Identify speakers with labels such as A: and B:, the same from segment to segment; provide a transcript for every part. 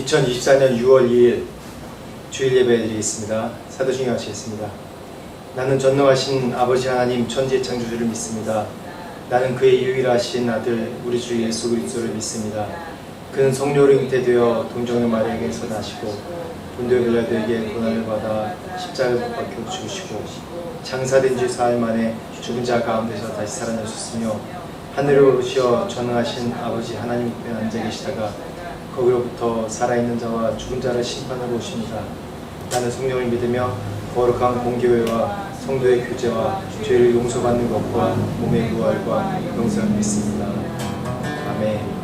A: 2024년 6월 2일 주일 예배 드리겠습니다. 사도신경 하시겠습니다. 나는 전능하신 아버지 하나님 천지의 창조주를 믿습니다. 나는 그의 유일하신 아들 우리 주 예수 그리스도를 믿습니다. 그는 성령으로 잉태되어 동정녀 마리아에게서 나시고 본디오 빌라도에게 고난을 받아 십자가에 못 박혀 죽으시고 장사된 지 사흘 만에 죽은 자 가운데서 다시 살아나셨으며 하늘에 오르시어 전능하신 아버지 하나님 우편에 앉아 계시다가 거기로부터 살아있는 자와 죽은 자를 심판하러 오십니다. 나는 성령을 믿으며 거룩한 공교회와 성도의 교제와 죄를 용서받는 것과 몸의 부활과 영생을 믿습니다. 아멘.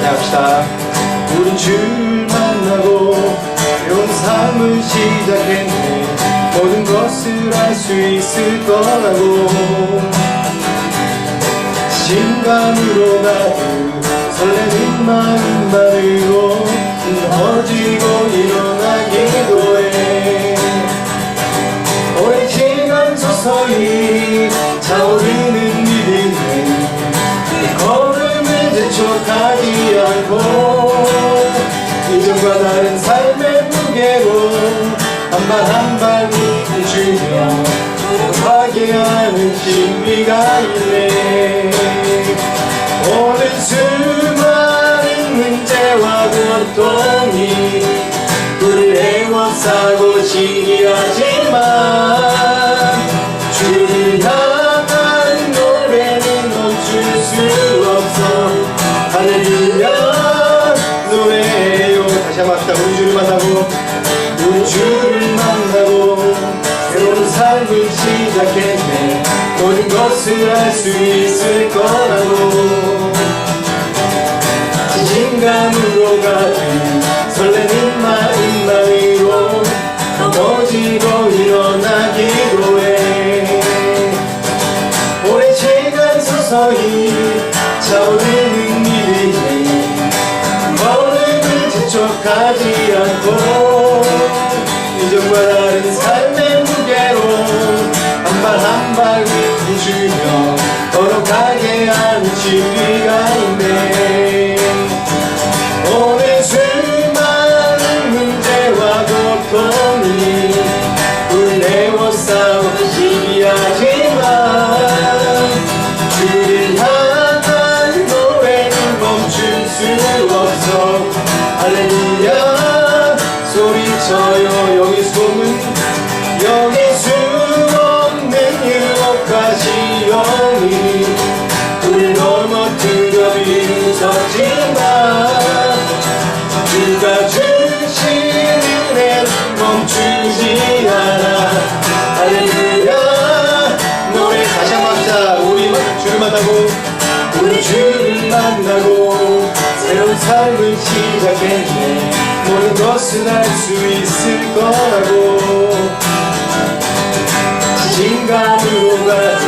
A: 자, 합시다. 우린 주를 만나고 새로운 삶을 시작했네. 모든 것을 알 수 있을 거라고 신감으로 가득 설레는 마음만으로 넘어지고 일어나기도 해. 오랜 시간 서서히 차오르는 믿음에 걸음을 재촉하지 않고 이전과 다른 삶의 무게로 한 발 한 발 움직여 돌아가게 하는 신비가 있네. 오늘 수많은 문제와 고통이 우리를 애워싸고 시기하지만 주를 향한 노래는 멈출 수 없어. 할렐루야 노래해요. 다시 한번 합시다. 우리 주를 만나고 우리 주를 만나고 새로운 삶을 시작했네. 모든 것을 알 수 있을 거라고 진진감으로 가득 설레는 마음만으로 넘어지고 일어나기도 해. 오랜 시간 서서히 차오르는 믿음에 걸음을 재촉하지 않고 이전과 다른 삶의 무게로 한 발 한 발 움직이며 걸어가게 하는 진리가 있네. 오늘 수많은 문제와 고통이 우릴 애워싸고 시기하지만 주를 향한 노래는 멈출 수 없어. 할렐루야 소리쳐요. 여기 숨은 여기 수없는 유혹까지 영이 우릴 넘어뜨려 비웃었지만 주가 주시는 은혜는 멈추지 않아. 할렐루야 노래 다시 한번 합시다. 우리 주를 만나고 우리 주를 만나고 새로운 삶을 시작했네. 모든 것은 알 수 있을 거라고 진진감으로 가득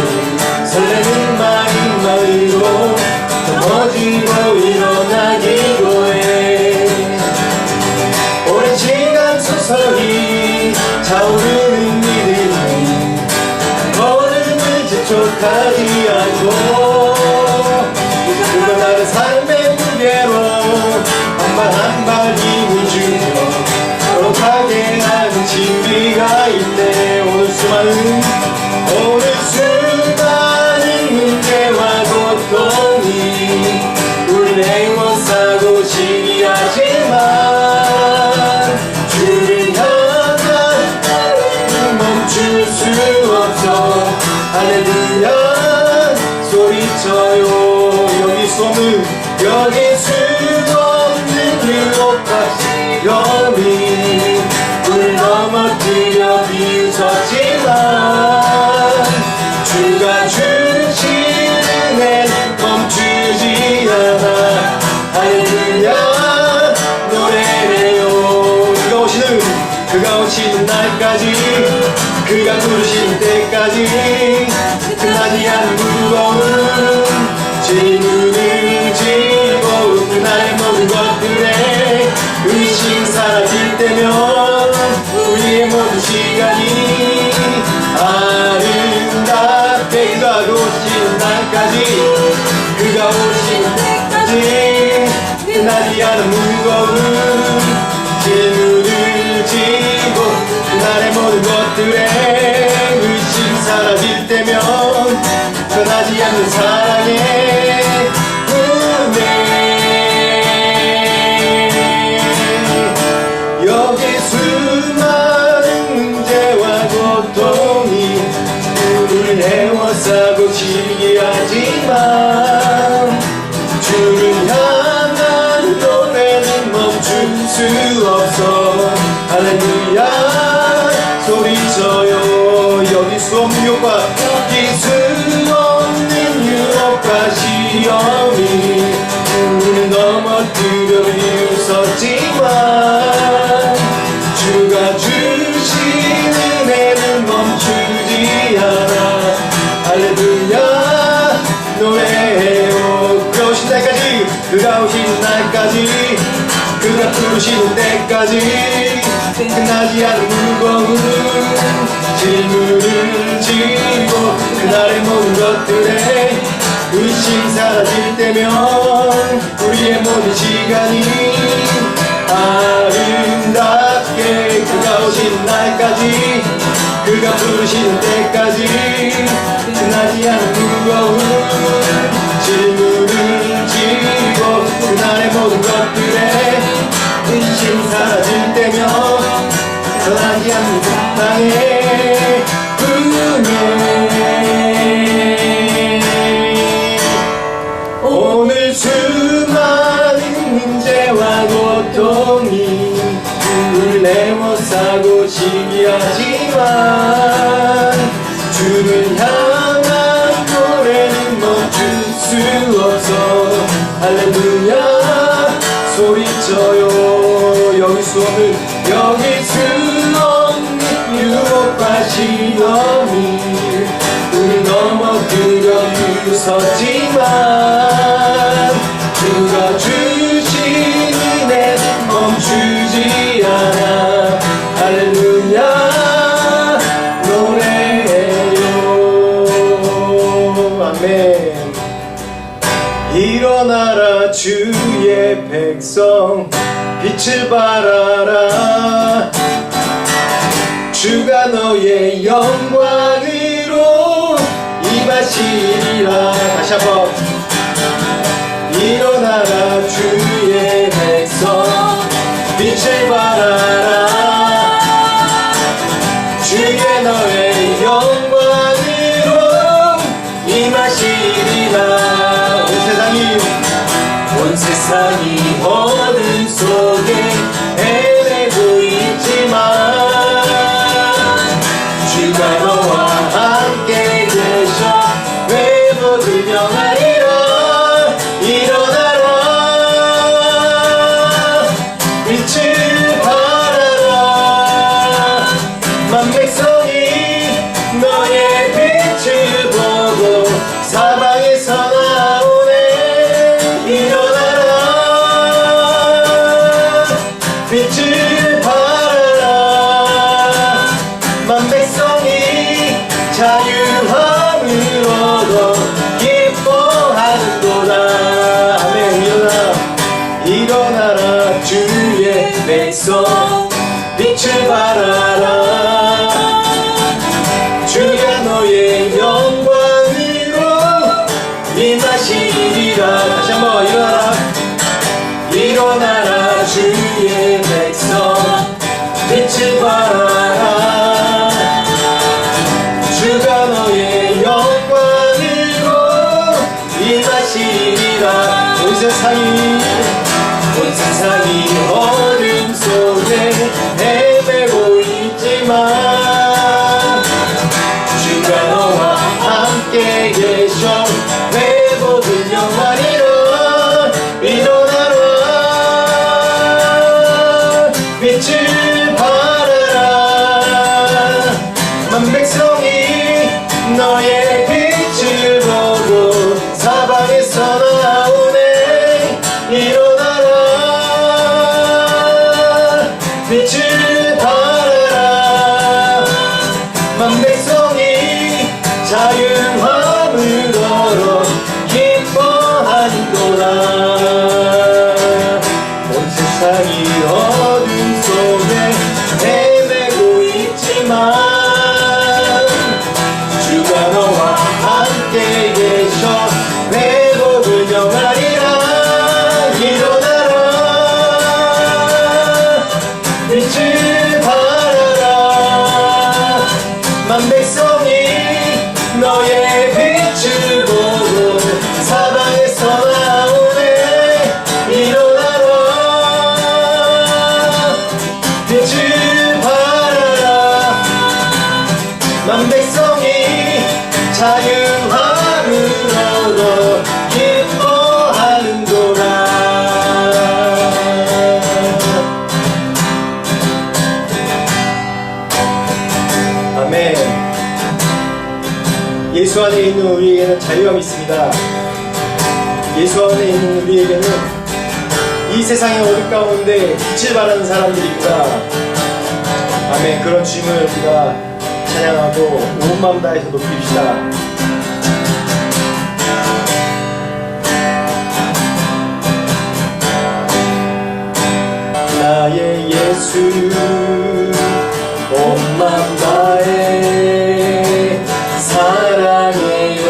A: 설레는 마음만으로 넘어지고 일어나기도 해. 오랜 시간 서서히 차오르는 믿음이 걸음을 재촉하지 않고 그건 다른 삶의 무게로 한 발 한 발 힘을 주며 걸어가게 하는 진리가 있네. 오늘 수많은 문제와 고통이 우릴 애워싸고 시기하지만 주를 향한 멈출 수 없어. 할렐루야 소리쳐요. 여기 쏘는 여기 수없는 유혹까지 영이 우릴 넘어뜨려 비웃었지만 주가 주시는 은혜는 멈추지 않아. 할렐루야 노래해요. 그가 오시는 날까지 그가 부르시는 때까지 끝나지 않는 무거운 질문을 지고 그날의 모든 것들에 의심 사라질 때면 우리의 모든 시간이 사라질 때면 변하지 않는 사랑의 은혜. 여기 수많은 문제와 고통이 우리를 헤워싸고 시기하지만 주를 향한 노래는 멈출 수 없어. 할렐루야 소리쳐요. 여기 수 없는 유혹과 이길 수 없는 유혹과 시험이 우리는 넘어뜨려 비웃었지만 주가 주신 은혜는 멈추지 않아. 할렐루야 노래해요. 그가 오신 날까지 그가 오신 날까지 그가 부르시는 때까지 끝나지 않은 무거운 질문을 지고 그날의 모든 것들에 의심 사라질 때면 우리의 모든 시간이 아름답게 그가 오신 날까지 그가 부르시는 때까지 끝나지 않은 무거운 질문을 지고 그날의 모든 것들에 의심 사라질 때면 변하지 않는 땅의 은혜. 오늘 수많은 문제와 고통이 우리를 애워싸고 시기하지만 주를 향한 노래는 멈출 수 없어. 할렐루야 소리쳐요. 여기 수 없는 유혹과 시험이 우리 넘어뜨려 비웃었지만 주가 주신 은혜는 멈추지 않아. 할렐루야 노래해요. 아멘. 일어나라 주의 백성 빛을 발하라. 주가 너의 영광으로 임하시리라. 다시 한번 일어나라 주의 백성 빛을 발하라. 주의 너의 영광으로 임하시리라. 온 세상이 어둠 속에 헤매고 있지만 주가 너와 함께 계셔 외모를 명하리라. 일어나라 빛을 발하라. 만 백성이 너의 빛을 보고 사방에서 나오네. 일어나라 빛을 발하라. 만 백성이 자유함을 얻어 기뻐하는도다. 아멘. 일어나라 주의 백성 빛을 발하라. 주가 너의 영광으로 임하시리라. 다시 한번 일어나라. 일어나라 주의 백성 빛을 발하라. 주가 너의 영광으로 임하시리라. 온 세상이 어둠 속에 헤매고 있지만 주가 너와 함께 계셔 외모를 영하리라. 일어나라 빛을 발하라. 만 백성이 너의 빛을 보고 사방에서 나오네. 일어나라 빛을 발하라. 만 백성이 자유함을 얻어 기뻐하는도다. 온 세상이 어둠 속에 헤매고 있지만 주가 자유함을 얻어 기뻐하는도다. 아멘. 예수 안에 있는 우리에게는 자유함이 있습니다. 예수 안에 있는 우리에게는 이 세상의 어둠 가운데 빛을 발하는 사람들입니다. 아멘. 그런 주님을 우리가 찬양하고 온 마음 다해서 높입시다. 나의 예수 온 마음 다해 사랑해요.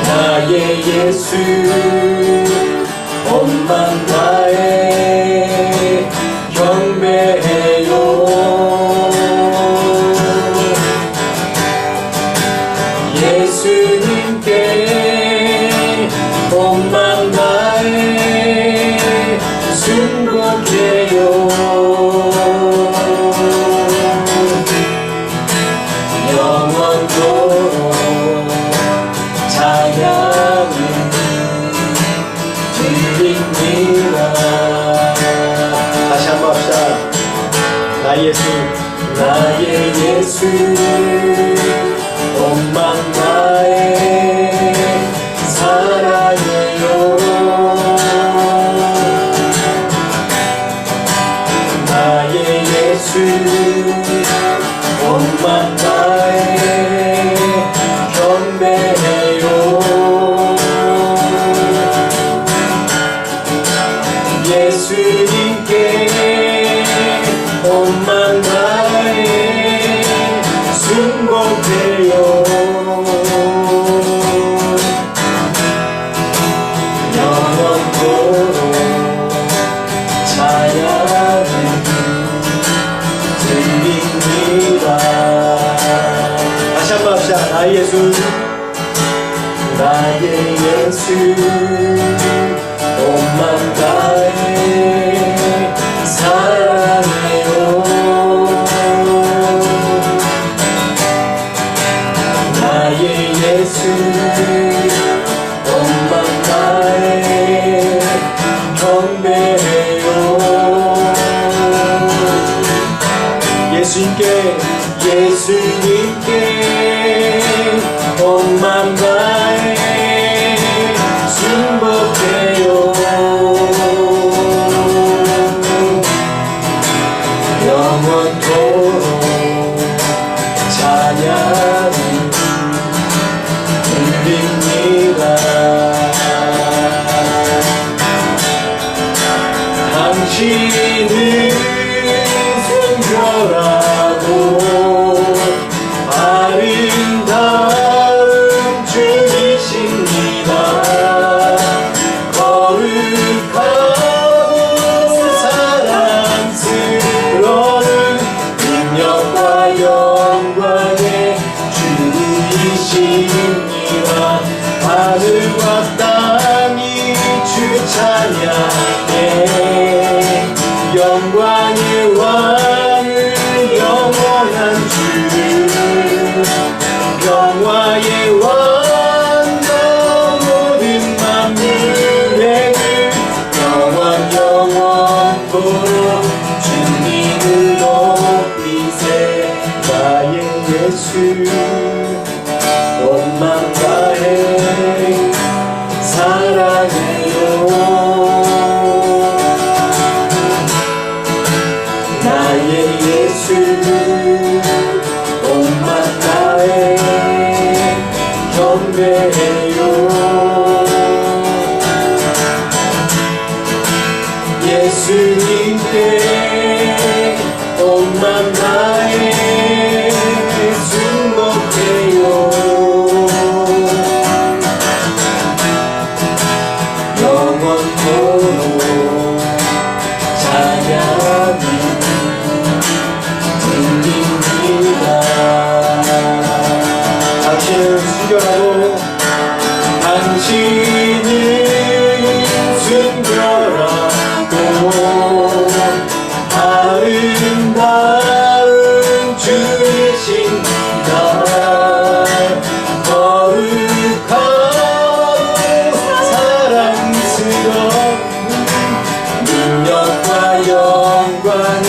A: 나의 예수 온 마음 다해 경배해요. 예수님께 온 마음 다해 순복해요. 영원토록 찬양을 드립니다. 다시 한번 합시다. 나의 예수, 나의 예수 온 마음 다해 사랑해요. 나의 예수 온 마음 다해 경배해요. 예수님께 온 마음 다해 순복해요. 영원토록 찬양을 드립니다. 다시 한번 합시다. 나의 예수, 나의 예수 온 마음 다해 사랑해요. 나의 예수 온 마음 다해 경배해요. 예수님께 온 마음 다해 순복해요. 영원토록 찬양을 드립니다. 당신은 순결하고 아름다운 주이십니다. 거룩하고 사랑스러운 능력과 영광의 주이십니다. 하늘과 땅이 주 찬양해 영광의 왕을 영원한 주 영화의 왕과 모든 만물의 영원토록 주님을 높이세. 나의 예수 온 마음 다해 사랑해요. 나의 예수 온 마음 다해 경배해요. 예수님께 온 마음 다해 순복해요. 영원토록 찬양을 드립니다. 당신은 순결하고 당신은 순결하고 아름다운 주이신다. 거룩하고 사랑스러운 능력과 영광의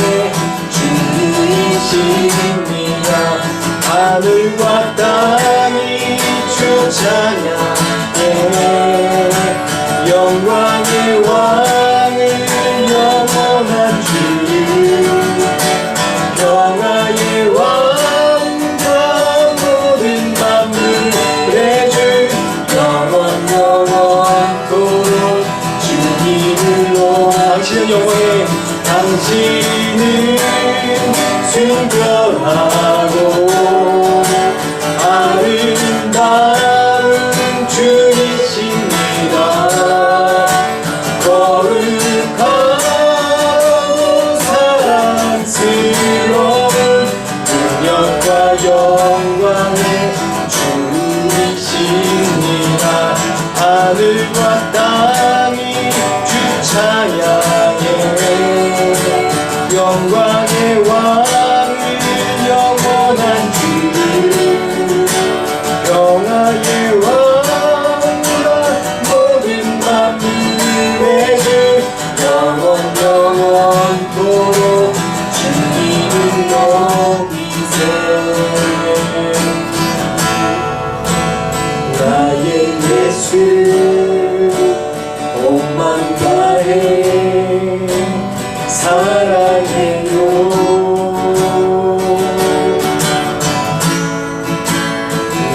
A: 주이십니다. 하늘과 땅이 주 찬양해. 영광의 왕을 영원한 주, 평화의 왕과 모든 만물의 주, 영원토록 주님을 당신은 영원해. 당신은 순결하고 아름다운 주이십니다. 거룩하고 사랑스러운 능력과 영광의 주이십니다. 하늘과 땅이 주 찬양해. 영광의 왕을 영원한 주, 평화의 왕과 모든 만물의 주, 영원토록 주님을 높이세. 나의 예수 몸만 다해 사랑해요.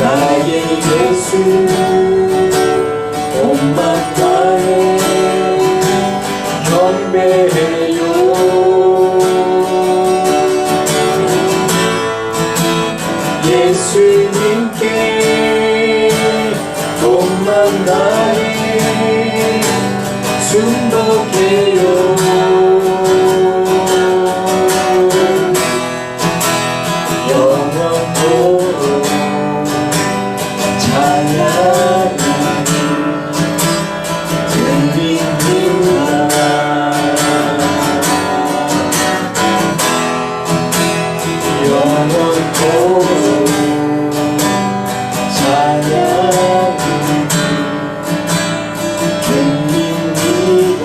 A: 나의 예수 몸만 다해 경배해요. 예수님께 몸만 다해 순복해요. 영원토록 찬양을 드립니다. 영원토록 찬양을 드립니다.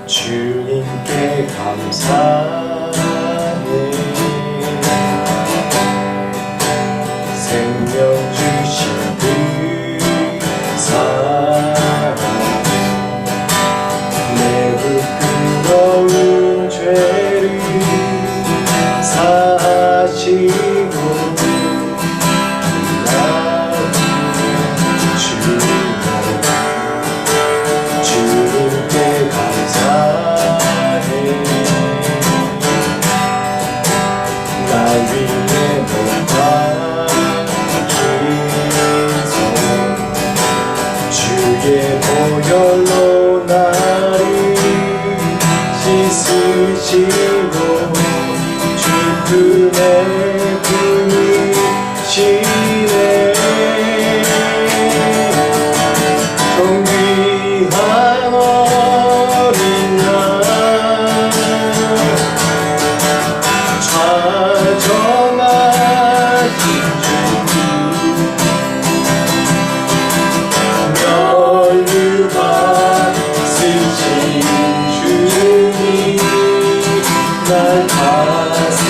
A: 주님께 감사해. 생명 주신 그 사랑, 내 부끄러운 죄를 사하시고 주님께 감사해. 날 위해 못 박히소. 주의 보혈로 나를 씻으시고 주 품에 품으시네. 존귀한 어린 양 찬송하신 주님, 면류받으신 주님, 날 다스리시네.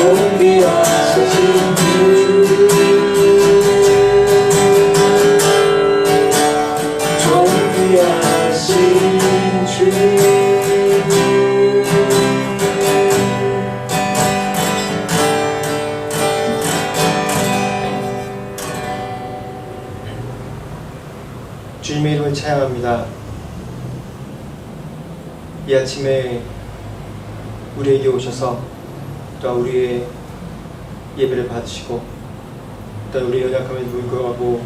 A: 존귀하신 주 존귀하신 주 주님의 이름을 찬양합니다. 이 아침에 우리에게 오셔서 또 우리의 예배를 받으시고 또 우리의 연약함에 불구하고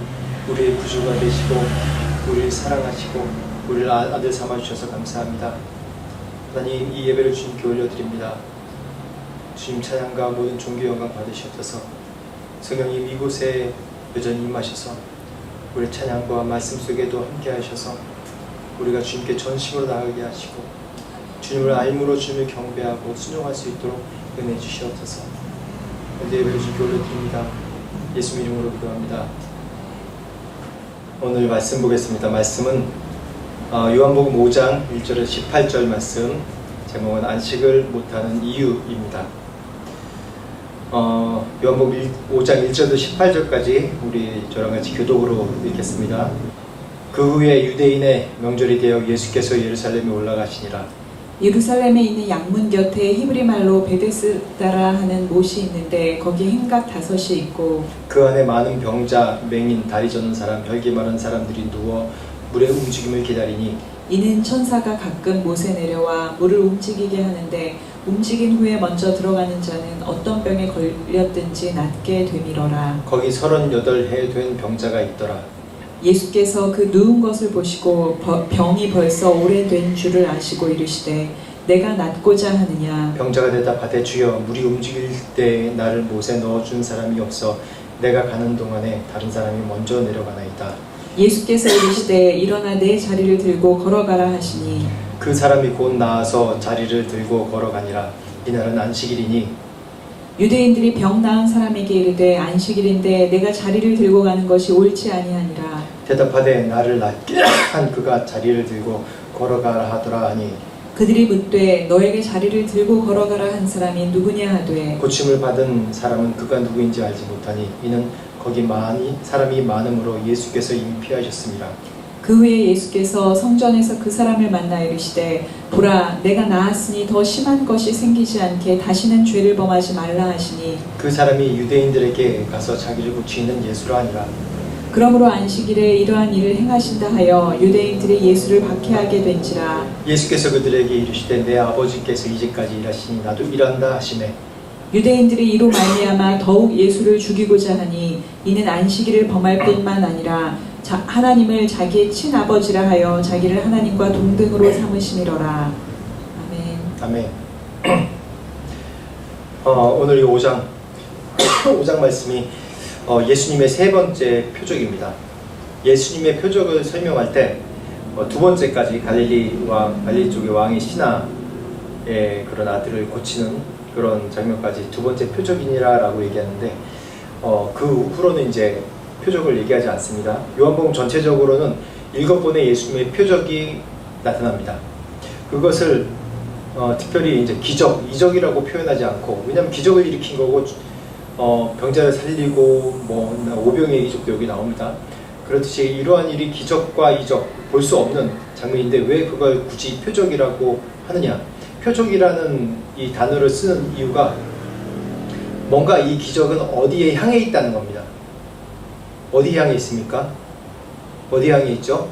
A: 우리의 구주가 되시고 우리를 사랑하시고 우리를 아들 삼아주셔서 감사합니다. 하나님, 이 예배를 주님께 올려드립니다. 주님 찬양과 모든 존귀 영광 받으시옵소서. 성령님 이곳에 여전히 임하셔서 우리 찬양과 말씀 속에도 함께 하셔서 우리가 주님께 전심으로 나가게 하시고 주님을 알므로 주님을 경배하고 순종할 수 있도록 은혜 주시옵소서. 오늘 예배를 주님께 올려드립니다. 예수 이름으로 기도합니다. 오늘 말씀 보겠습니다. 말씀은 요한복음 5장 1절에서 18절 말씀, 제목은 안식을 못하는 이유입니다. 요한복음 5장 1절부터 18절까지 우리 저랑 같이 교독으로 읽겠습니다. 그 후에 유대인의 명절이 되어 예수께서 예루살렘에 올라가시니라.
B: 예루살렘에 있는 양문 곁에 히브리 말로 베데스다라 하는 못이 있는데 거기 행각 5이 있고
A: 그 안에 많은 병자, 맹인, 다리 저는 사람, 혈기 마른 사람들이 누워 물의 움직임을 기다리니
B: 이는 천사가 가끔 못에 내려와 물을 움직이게 하는데 움직인 후에 먼저 들어가는 자는 어떤 병에 걸렸든지 낫게 되밀어라.
A: 거기 38해 된 병자가 있더라.
B: 예수께서 그 누운 것을 보시고 병이 벌써 오래된 줄을 아시고 이르시되 내가 낫고자 하느냐.
A: 병자가 대답하되 주여, 물이 움직일 때 나를 못에 넣어준 사람이 없어 내가 가는 동안에 다른 사람이 먼저 내려가나이다.
B: 예수께서 이르시되 일어나 내 자리를 들고 걸어가라 하시니
A: 그 사람이 곧 나아서 자리를 들고 걸어가니라. 이날은 안식일이니
B: 유대인들이 병 나은 사람에게 이르되 안식일인데 내가 자리를 들고 가는 것이 옳지 아니하니라.
A: 대답하되 나를 낫게 한 그가 자리를 들고 걸어가라 하더라 하니
B: 그들이 묻되 너에게 자리를 들고 걸어가라 한 사람이 누구냐 하되
A: 고침을 받은 사람은 그가 누구인지 알지 못하니 이는 거기 사람이 많음으로 예수께서 이미 피하셨습니다.
B: 그 후에 예수께서 성전에서 그 사람을 만나 이르시되 보라, 내가 나았으니 더 심한 것이 생기지 않게 다시는 죄를 범하지 말라 하시니
A: 그 사람이 유대인들에게 가서 자기를 고치는 예수라 하니라.
B: 그러므로 안식일에 이러한 일을 행하신다 하여 유대인들이 예수를 박해하게 된지라.
A: 예수께서 그들에게 이르시되 내 아버지께서 이제까지 일하시니 나도 일한다 하시매
B: 유대인들이 이로 말미암아 더욱 예수를 죽이고자 하니 이는 안식일을 범할 뿐만 아니라 하나님을 자기의 친아버지라 하여 자기를 하나님과 동등으로 삼으심이로라. 아멘.
A: 아멘. 오늘 이 5장 말씀이 예수님의 세 번째 표적입니다. 예수님의 표적을 설명할 때 두 번째까지 갈릴리 쪽의 왕이 신하의 그런 아들을 고치는 그런 장면까지 두 번째 표적이니라 라고 얘기하는데 그 후로는 이제 표적을 얘기하지 않습니다. 요한복음 전체적으로는 7번의 예수님의 표적이 나타납니다. 그것을 특별히 이제 이적이라고 표현하지 않고, 왜냐하면 기적을 일으킨 거고 병자를 살리고 오병의 이적도 여기 나옵니다. 그렇듯이 이러한 일이 기적과 이적, 볼 수 없는 장면인데 왜 그걸 굳이 표적이라고 하느냐. 표적이라는 이 단어를 쓰는 이유가 뭔가 이 기적은 어디에 향해 있다는 겁니다. 어디 향해 있습니까? 어디 향해 있죠?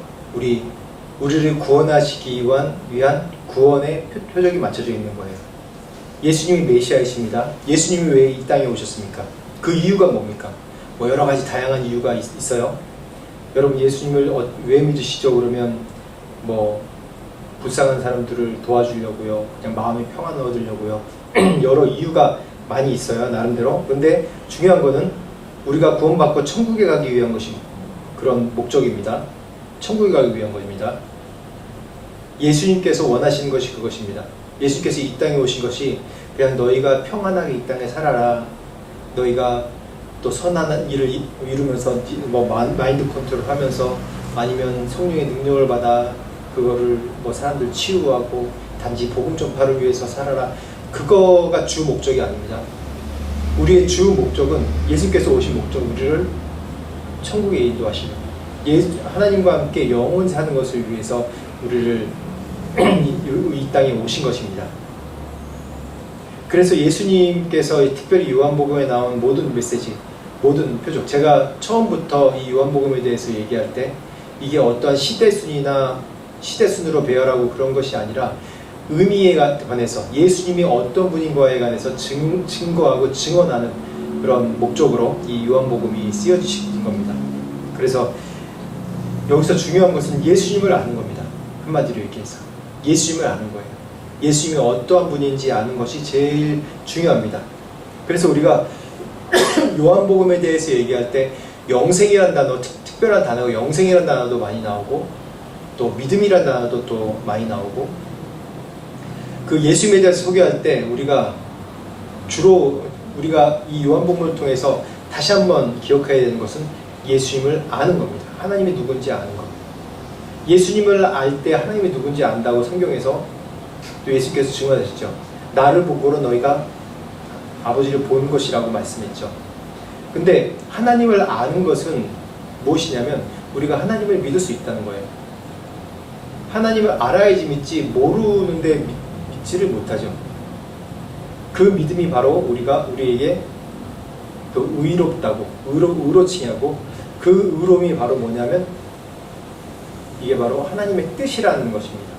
A: 우리를 구원하시기 위한 구원의 표적이 맞춰져 있는 거예요. 예수님이 메시아이십니다. 예수님이 왜 이 땅에 오셨습니까? 그 이유가 뭡니까? 여러 가지 다양한 이유가 있어요. 여러분, 예수님을 왜 믿으시죠? 그러면 불쌍한 사람들을 도와주려고요. 그냥 마음의 평안을 얻으려고요. 여러 이유가 많이 있어요, 나름대로. 근데 중요한 거는 우리가 구원받고 천국에 가기 위한 것이 그런 목적입니다. 천국에 가기 위한 것입니다. 예수님께서 원하시는 것이 그것입니다. 예수님께서 이 땅에 오신 것이 그냥 너희가 평안하게 이 땅에 살아라. 너희가 또 선한 일을 이루면서 마인드 컨트롤 하면서 아니면 성령의 능력을 받아 그거를 사람들 치유하고 단지 복음 전파를 위해서 살아라. 그거가 주 목적이 아닙니다. 우리의 주 목적은 예수께서 오신 목적, 우리를 천국에 인도하시는, 하나님과 함께 영원 사는 것을 위해서 우리를 이 땅에 오신 것입니다. 그래서 예수님께서 특별히 요한복음에 나온 모든 메시지, 모든 표적, 제가 처음부터 이 요한복음에 대해서 얘기할 때 이게 어떠한 시대순이나 시대순으로 배열하고 그런 것이 아니라 의미에 관해서 예수님이 어떤 분인가에 관해서 증거하고 증언하는 그런 목적으로 이 요한복음이 쓰여지신 겁니다. 그래서 여기서 중요한 것은 예수님을 아는 겁니다. 한마디로 얘기해서 예수님을 아는 거예요. 예수님이 어떠한 분인지 아는 것이 제일 중요합니다. 그래서 우리가 요한복음에 대해서 얘기할 때 영생이라는 단어, 특별한 단어가 영생이라는 단어도 많이 나오고 또 믿음이라는 단어도 또 많이 나오고, 그 예수님에 대해서 소개할 때 우리가 주로 우리가 이 요한복음을 통해서 다시 한번 기억해야 되는 것은 예수님을 아는 겁니다. 하나님이 누군지 아는 겁니다. 예수님을 알 때 하나님이 누군지 안다고 성경에서 또 예수께서 증언하셨죠. 나를 보고로 너희가 아버지를 본 것이라고 말씀했죠. 근데 하나님을 아는 것은 무엇이냐면 우리가 하나님을 믿을 수 있다는 거예요. 하나님을 알아야지 믿지, 모르는데 믿지를 못하죠. 그 믿음이 바로 우리에게 또 의롭다고, 의로치냐고, 그 의로움이 바로 뭐냐면 이게 바로 하나님의 뜻이라는 것입니다.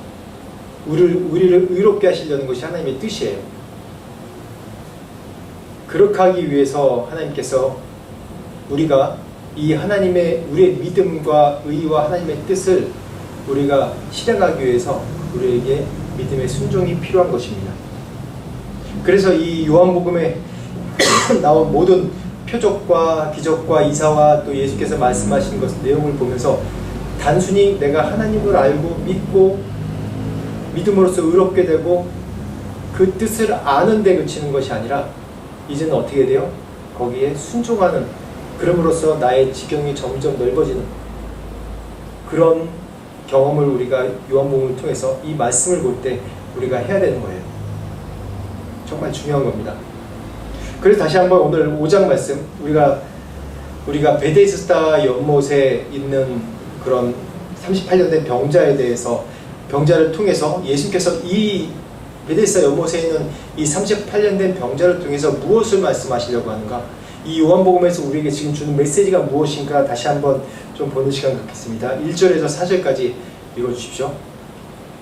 A: 우리를 의롭게 하시려는 것이 하나님의 뜻이에요. 그렇게 하기 위해서 하나님께서 우리가 이 우리의 믿음과 의와 하나님의 뜻을 우리가 실행하기 위해서 우리에게 믿음의 순종이 필요한 것입니다. 그래서 이 요한복음에 나온 모든 표적과 기적과 이사와 또 예수께서 말씀하신 내용을 보면서 단순히 내가 하나님을 알고 믿고 믿음으로써 의롭게 되고 그 뜻을 아는 데 그치는 것이 아니라 이제는 어떻게 돼요? 거기에 순종하는, 그럼으로써 나의 지경이 점점 넓어지는 그런 경험을 우리가 요한복음을 통해서 이 말씀을 볼 때 우리가 해야 되는 거예요. 정말 중요한 겁니다. 그래서 다시 한번 오늘 5장 말씀, 우리가 베데스다 연못에 있는 그런 38년 된 병자에 대해서, 병자를 통해서 예수님께서 이 베데스다 연못에 있는 이 38년 된 병자를 통해서 무엇을 말씀하시려고 하는가, 이 요한복음에서 우리에게 지금 주는 메시지가 무엇인가 다시 한번 좀 보는 시간 갖겠습니다. 1절에서 4절까지 읽어주십시오.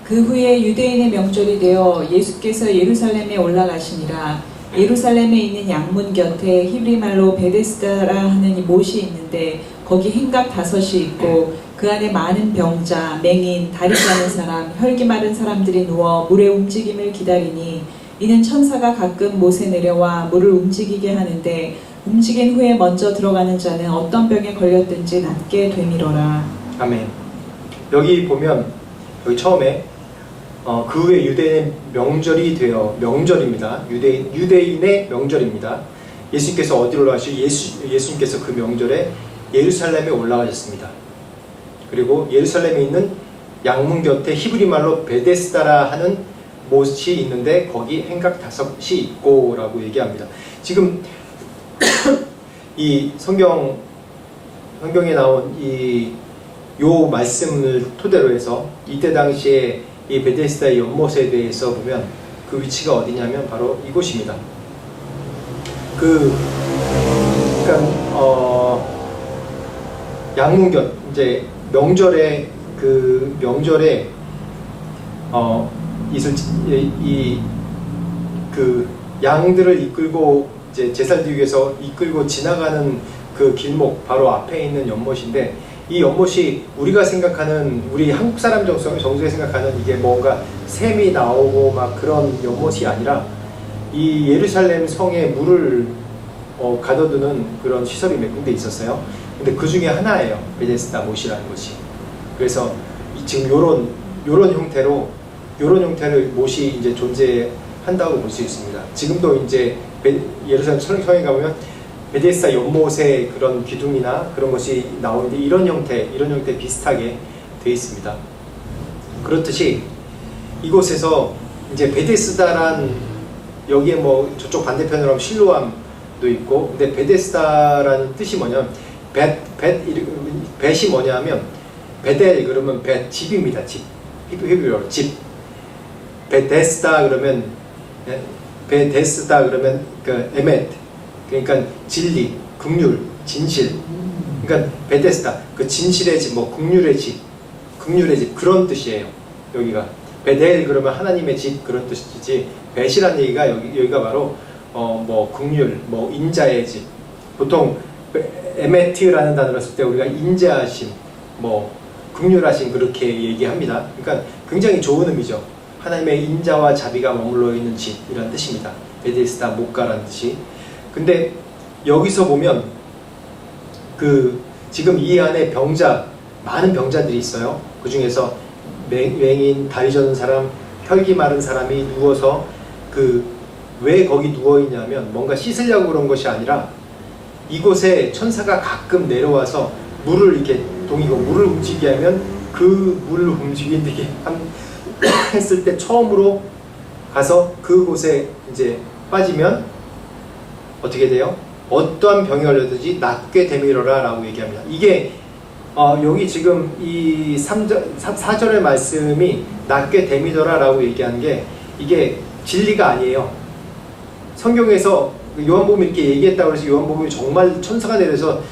B: 그 후에 유대인의 명절이 되어 예수께서 예루살렘에 올라가시니라. 예루살렘에 있는 양문 곁에 히브리말로 베데스다라 하는 이 못이 있는데 거기 행각 5이 있고 그 안에 많은 병자, 맹인, 다리 까는 사람, 혈기 마른 사람들이 누워 물의 움직임을 기다리니 이는 천사가 가끔 못에 내려와 물을 움직이게 하는데 움직인 후에 먼저 들어가는 자는 어떤 병에 걸렸든지 낫게 되미러라.
A: 아멘. 여기 보면 여기 처음에 그 후에 유대인의 명절이 되어, 명절입니다. 유대인의 명절입니다. 예수님께서 어디로 올라가시죠? 예수님께서 그 명절에 예루살렘에 올라가셨습니다. 그리고 예루살렘에 있는 양문 곁에 히브리말로 베데스다라 하는 못이 있는데 거기 행각 5이 있고 라고 얘기합니다. 지금 이 성경에 나온 요 말씀을 토대로 해서 이때 당시에 이 베데스다의 연못에 대해서 보면 그 위치가 어디냐면 바로 이곳입니다. 양문곁, 이제 명절에 양들을 이끌고 이제 제사를 드리기 위해서 이끌고 지나가는 그 길목 바로 앞에 있는 연못인데, 이 연못이 우리가 생각하는, 우리 한국 사람 정서에 생각하는 이게 뭔가 샘이 나오고 막 그런 연못이 아니라 이 예루살렘 성에 물을 가둬두는 그런 시설이 몇 군데 있었어요. 근데 그 중에 하나예요, 베데스다 못이라는 것이. 그래서 지금 요런 형태로 못이 이제 존재한다고 볼 수 있습니다. 지금도 이제 예루살렘 성에 가보면 베데스다 연못의 그런 기둥이나 그런 것이 나오는데 이런 형태 비슷하게 되어 있습니다. 그렇듯이 이곳에서 이제 베데스다란, 여기에 뭐 저쪽 반대편으로 하면 실로암, 있고, 근데 베데스다라는 뜻이 뭐냐면 벳이 뭐냐면 베델 그러면 집입니다. 집. 히브리어로 집. 베데스다 그러면 그 에멧, 그러니까 진리, 긍휼, 진실. 그러니까 베데스다, 그 진실의 집, 뭐 긍휼의 집, 그런 뜻이에요. 여기가 베델 그러면 하나님의 집, 그런 뜻이지. 벳이라는 얘기가 여기가 바로 뭐 긍휼, 뭐 인자의 집. 보통 에메트라는 단어를 쓸 때 우리가 인자하심, 뭐 긍휼하심 그렇게 얘기합니다. 그러니까 굉장히 좋은 의미죠. 하나님의 인자와 자비가 머물러 있는 집, 이런 뜻입니다. 베데스다, 목가라는 뜻이. 근데 여기서 보면 지금 이 안에 많은 병자들이 있어요. 그 중에서 맹인, 다리 저는 사람, 혈기 마른 사람이 누워서 왜 거기 누워 있냐면 뭔가 씻으려고 그런 것이 아니라 이곳에 천사가 가끔 내려와서 물을 이렇게 동이고 물을 움직이게 하면 그 물을 움직이게 했을 때 처음으로 가서 그곳에 이제 빠지면 어떻게 돼요? 어떠한 병이 걸려든지 낫게 되밀어라 라고 얘기합니다. 이게 여기 지금 이 4절의 말씀이 낫게 되밀어라 라고 얘기하는 게 이게 진리가 아니에요. 성경에서 요한복음이 이렇게 얘기했다고 해서 요한복음이 정말 천사가 내려서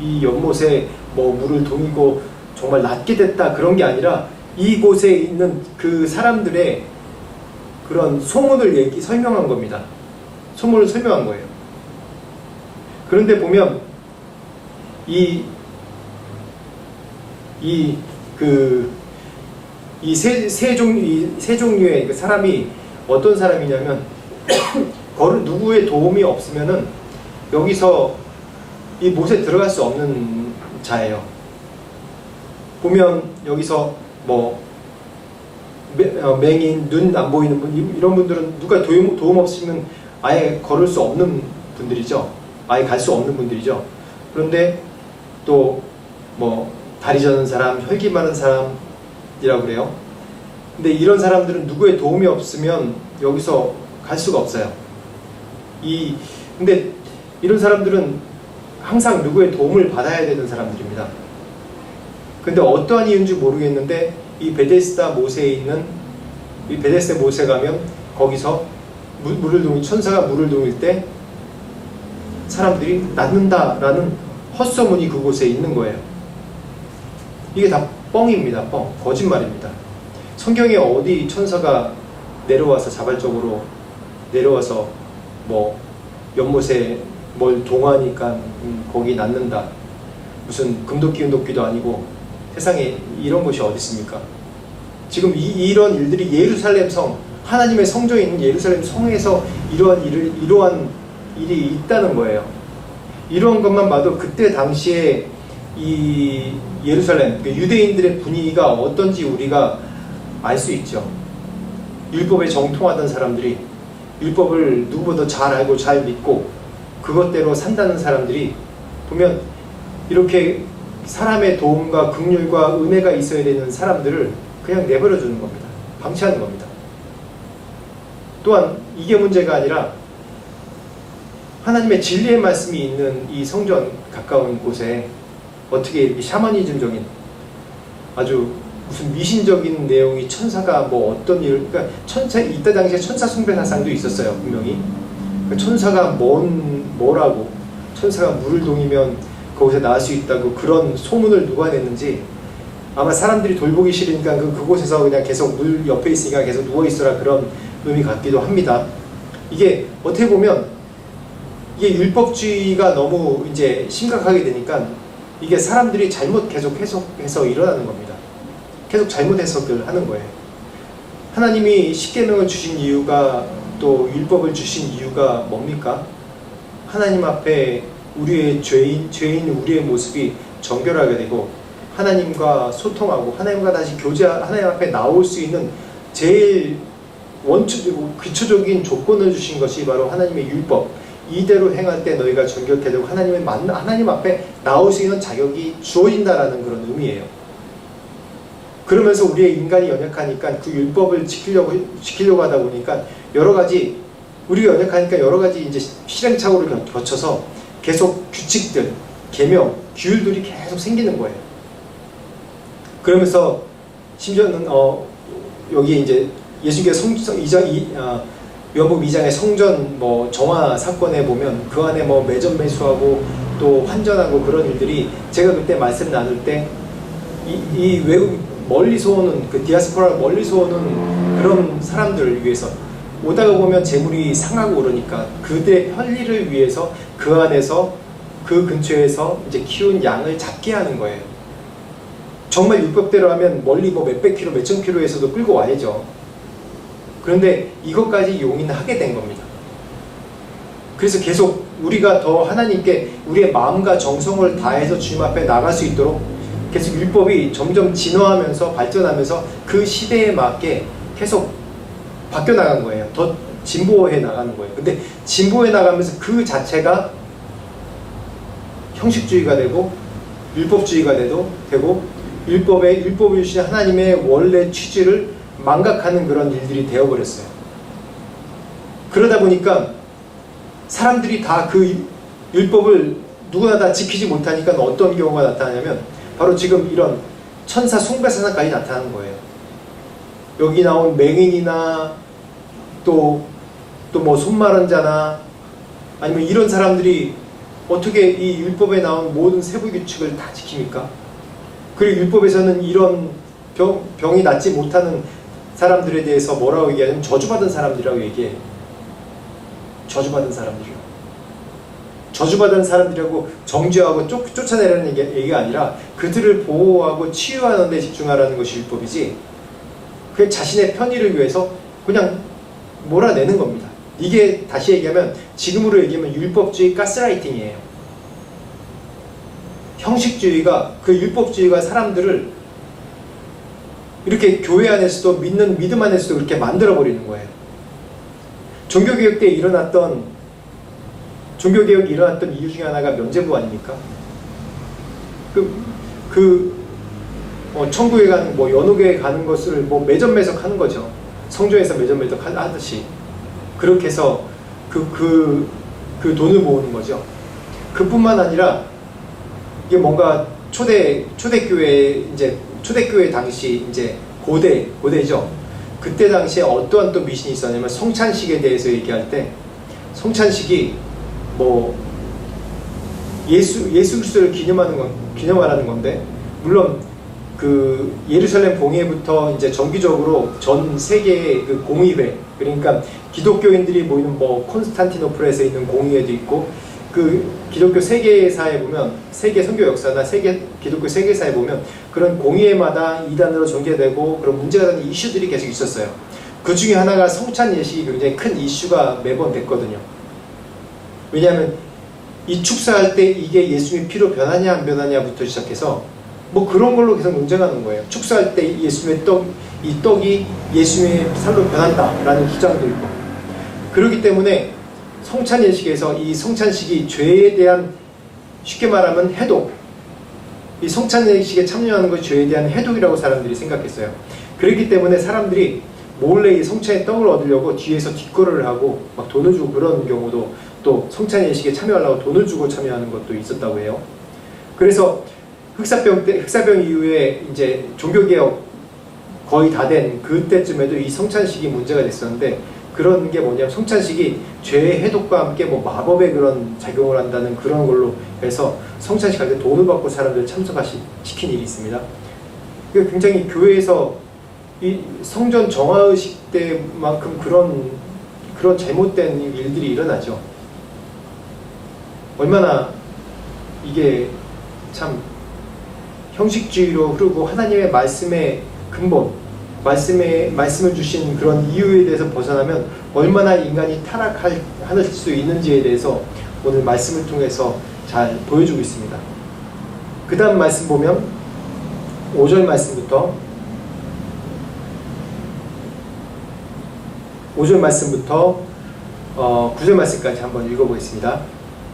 A: 이 연못에 뭐 물을 동이고 정말 낫게 됐다, 그런 게 아니라 이곳에 있는 그 사람들의 그런 소문을 설명한 겁니다. 소문을 설명한 거예요. 그런데 보면 세 종류의 그 사람이 어떤 사람이냐면 누구의 도움이 없으면은 여기서 이 못에 들어갈 수 없는 자예요. 보면 여기서 뭐 맹인, 눈 안 보이는 분, 이런 분들은 누가 도움 없으면 아예 걸을 수 없는 분들이죠. 아예 갈 수 없는 분들이죠. 그런데 또 뭐 다리 저는 사람, 혈기 많은 사람이라고 그래요. 근데 이런 사람들은 누구의 도움이 없으면 여기서 갈 수가 없어요. 근데 이런 사람들은 항상 누구의 도움을 받아야 되는 사람들입니다. 근데 어떠한 이유인지 모르겠는데 이 베데스다 못에 있는 이 베데스다 못에 가면 거기서 천사가 물을 동일 때 사람들이 낫는다라는 헛소문이 그곳에 있는 거예요. 이게 다 뻥입니다. 뻥. 거짓말입니다. 성경에 어디 천사가 내려와서 자발적으로 내려와서 뭐 연못에 뭘 동하니까 거기 낫는다, 무슨 금도끼 은도끼도 아니고 세상에 이런 것이 어디 있습니까? 지금 이런 일들이 예루살렘 성, 하나님의 성전에 있는 예루살렘 성에서 이러한 일이 있다는 거예요. 이러한 것만 봐도 그때 당시에 이 예루살렘, 유대인들의 분위기가 어떤지 우리가 알 수 있죠. 율법에 정통하던 사람들이, 율법을 누구보다 잘 알고 잘 믿고 그것대로 산다는 사람들이 보면 이렇게 사람의 도움과 긍휼과 은혜가 있어야 되는 사람들을 그냥 내버려 두는 겁니다. 방치하는 겁니다. 또한 이게 문제가 아니라 하나님의 진리의 말씀이 있는 이 성전 가까운 곳에 어떻게 이렇게 샤머니즘적인 아주 무슨 미신적인 내용이 천사가 뭐 어떤 일, 그러니까 이때 당시에 천사 숭배 사상도 있었어요, 분명히. 그러니까 천사가 뭐라고, 천사가 물을 동이면 거기서 나을 수 있다고 그런 소문을 누가 냈는지 아마 사람들이 돌보기 싫으니까 그곳에서 그냥 계속 물 옆에 있으니까 계속 누워있어라, 그런 의미 같기도 합니다. 이게 어떻게 보면 이게 율법주의가 너무 이제 심각하게 되니까 이게 사람들이 계속해서 일어나는 겁니다. 계속 잘못 해석을 하는 거예요. 하나님이 십계명을 주신 이유가, 또 율법을 주신 이유가 뭡니까? 하나님 앞에 우리의 죄인 우리의 모습이 정결하게 되고 하나님과 소통하고 하나님과 다시 하나님 앞에 나올 수 있는 제일 원초적이고 기초적인 조건을 주신 것이 바로 하나님의 율법. 이대로 행할 때 너희가 정결케 되고 하나님 앞에 나올 수 있는 자격이 주어진다라는 그런 의미예요. 그러면서 우리의 인간이 연약하니까 그 율법을 지키려고 하다 보니까 여러 가지 우리가 연약하니까 여러 가지 이제 시행착오를 거쳐서 계속 규칙들, 계명, 규율들이 계속 생기는 거예요. 그러면서 심지어는 여기 이제 예수님께서 요한복음 2장의 성전 정화 사건에 보면 그 안에 매점 매수하고 또 환전하고 그런 일들이, 제가 그때 말씀 나눌 때 이 외국 멀리서 오는 그 디아스포라 멀리서 오는 그런 사람들을 위해서 오다가 보면 재물이 상하고 그러니까 그들의 편리를 위해서 그 안에서 그 근처에서 이제 키운 양을 잡게 하는 거예요. 정말 율법대로 하면 멀리 몇백 킬로, 몇천 킬로에서도 끌고 와야죠. 그런데 이것까지 용인하게 된 겁니다. 그래서 계속 우리가 더 하나님께 우리의 마음과 정성을 다해서 주님 앞에 나갈 수 있도록 계속 율법이 점점 진화하면서 발전하면서 그 시대에 맞게 계속 바뀌어 나간 거예요. 더 진보해 나가는 거예요. 근데 진보해 나가면서 그 자체가 형식주의가 되고 율법주의가 되고 율법을 주신 하나님의 원래 취지를 망각하는 그런 일들이 되어버렸어요. 그러다 보니까 사람들이 다 그 율법을 누구나 다 지키지 못하니까 어떤 경우가 나타나냐면 바로 지금 이런 천사 숭배사상까지 나타나는 거예요. 여기 나온 맹인이나 또 손마른 자나 아니면 이런 사람들이 어떻게 이 율법에 나온 모든 세부 규칙을 다 지킵니까? 그리고 율법에서는 이런 병이 낫지 못하는 사람들에 대해서 뭐라고 얘기하냐면 저주받은 사람들이라고 얘기해요. 저주받은 사람들이요. 저주받은 사람들이라고 정죄하고 쫓아내라는 얘기가 아니라 그들을 보호하고 치유하는 데 집중하라는 것이 율법이지, 그 자신의 편의를 위해서 그냥 몰아내는 겁니다. 이게 다시 얘기하면, 지금으로 얘기하면 율법주의 가스라이팅이에요. 형식주의가, 그 율법주의가 사람들을 이렇게 교회 안에서도 믿는 믿음 안에서도 그렇게 만들어버리는 거예요. 종교개혁 때 종교개혁이 일어났던 이유 중에 하나가 면죄부 아닙니까? 천국에 가는, 연옥에 가는 것을 매점매석 하는 거죠. 성전에서 매점매석 하듯이. 그렇게 해서 그 돈을 모으는 거죠. 그뿐만 아니라, 이게 뭔가 초대교회 당시 이제 고대죠. 그때 당시에 어떠한 또 미신이 있었냐면 성찬식에 대해서 얘기할 때, 성찬식이 예수 그리스도를 기념하라는 건데, 물론 그 예루살렘 봉회부터 이제 정기적으로 전 세계의 그 공의회, 그러니까 기독교인들이 모이는 콘스탄티노플에서 있는 공의회도 있고, 그 기독교 세계사에 보면, 세계 선교 역사나 기독교 세계사에 보면 그런 공의회마다 이단으로 전개되고 그런 문제가 되는 이슈들이 계속 있었어요. 그 중에 하나가 성찬 예식이 굉장히 큰 이슈가 매번 됐거든요. 왜냐하면 이 축사할 때 이게 예수님의 피로 변하냐 안 변하냐부터 시작해서 그런 걸로 계속 논쟁하는 거예요. 축사할 때 예수님의 이 떡이 예수님의 살로 변한다라는 주장도 있고, 그렇기 때문에 성찬 예식에서 이 성찬식이 죄에 대한, 쉽게 말하면 해독, 이 성찬 예식에 참여하는 것이 죄에 대한 해독이라고 사람들이 생각했어요. 그렇기 때문에 사람들이 몰래 이 성찬의 떡을 얻으려고 뒤에서 뒷거래를 하고 막 돈을 주고, 그런 경우도 또 성찬 예식에 참여하려고 돈을 주고 참여하는 것도 있었다고 해요. 그래서 흑사병 이후에 이제 종교개혁 거의 다 된 그때쯤에도 이 성찬식이 문제가 됐었는데, 그런 게 뭐냐면 성찬식이 죄의 해독과 함께 마법의 그런 작용을 한다는 그런 걸로 해서 성찬식 할 때 돈을 받고 사람들을 참석시킨 일이 있습니다. 굉장히 교회에서 이 성전 정화의식 때만큼 그런 잘못된 일들이 일어나죠. 얼마나 이게 참 형식주의로 흐르고 하나님의 말씀의 근본, 말씀을 주신 그런 이유에 대해서 벗어나면 얼마나 인간이 타락할 수 있는지에 대해서 오늘 말씀을 통해서 잘 보여주고 있습니다. 그 다음 말씀 보면 5절 말씀부터 9절 말씀까지 한번 읽어보겠습니다.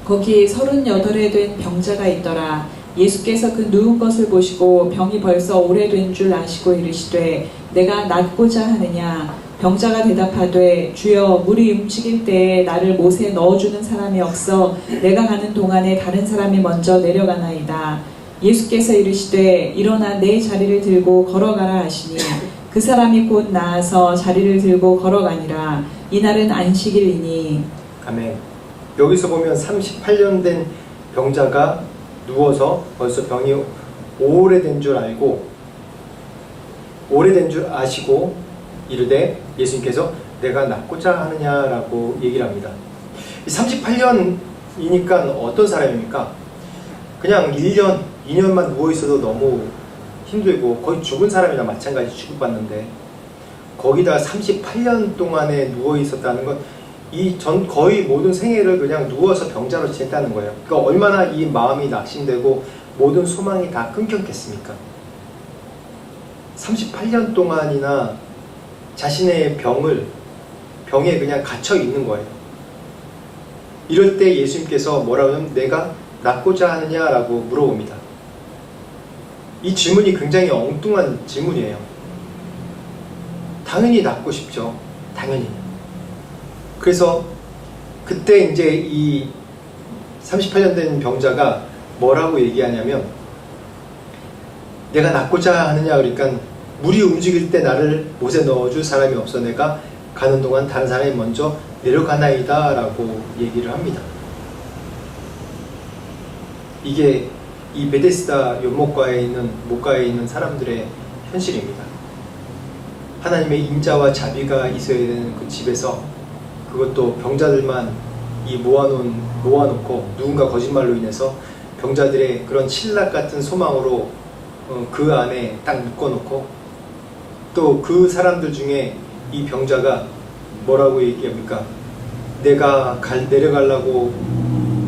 B: 거기 38에 된 병자가 있더라. 예수께서 그 누운 것을 보시고 병이 벌써 오래된 줄 아시고 이르시되 내가 낫고자 하느냐. 병자가 대답하되 주여 물이 움직일 때에 나를 못에 넣어주는 사람이 없어 내가 가는 동안에 다른 사람이 먼저 내려가나이다. 예수께서 이르시되 일어나 내 자리를 들고 걸어가라 하시니 그 사람이 곧 나아서 자리를 들고 걸어가니라. 이날은 안식일이니.
A: 아멘. 여기서 보면 38년 된 병자가 누워서 벌써 병이 오래된 줄 아시고 이르되 예수님께서 내가 낫고자 하느냐라고 얘기를 합니다. 38년이니까 어떤 사람입니까? 그냥 1년, 2년만 누워있어도 너무 힘들고 거의 죽은 사람이나 마찬가지 취급받는데 거기다 38년 동안에 누워있었다는 건 거의 모든 생애를 그냥 누워서 병자로 지냈다는 거예요. 그러니까 얼마나 이 마음이 낙심되고 모든 소망이 다 끊겼겠습니까? 38년 동안이나 자신의 병에 그냥 갇혀 있는 거예요. 이럴 때 예수님께서 뭐라고 하면 내가 낫고자 하느냐라고 물어봅니다. 이 질문이 굉장히 엉뚱한 질문이에요. 당연히 낫고 싶죠. 당연히. 그래서 그때 이제 이 38년 된 병자가 뭐라고 얘기하냐면 내가 낫고자 하느냐 그러니까 물이 움직일 때 나를 못에 넣어줄 사람이 없어 내가 가는 동안 다른 사람이 먼저 내려가나이다 라고 얘기를 합니다. 이게 이 베데스다 연못가에 있는 사람들의 현실입니다. 하나님의 인자와 자비가 있어야 되는 그 집에서 그것도 병자들만 모아놓고 누군가 거짓말로 인해서 병자들의 그런 신락 같은 소망으로 그 안에 딱 묶어놓고 또 그 사람들 중에 이 병자가 뭐라고 얘기합니까? 내가 내려가려고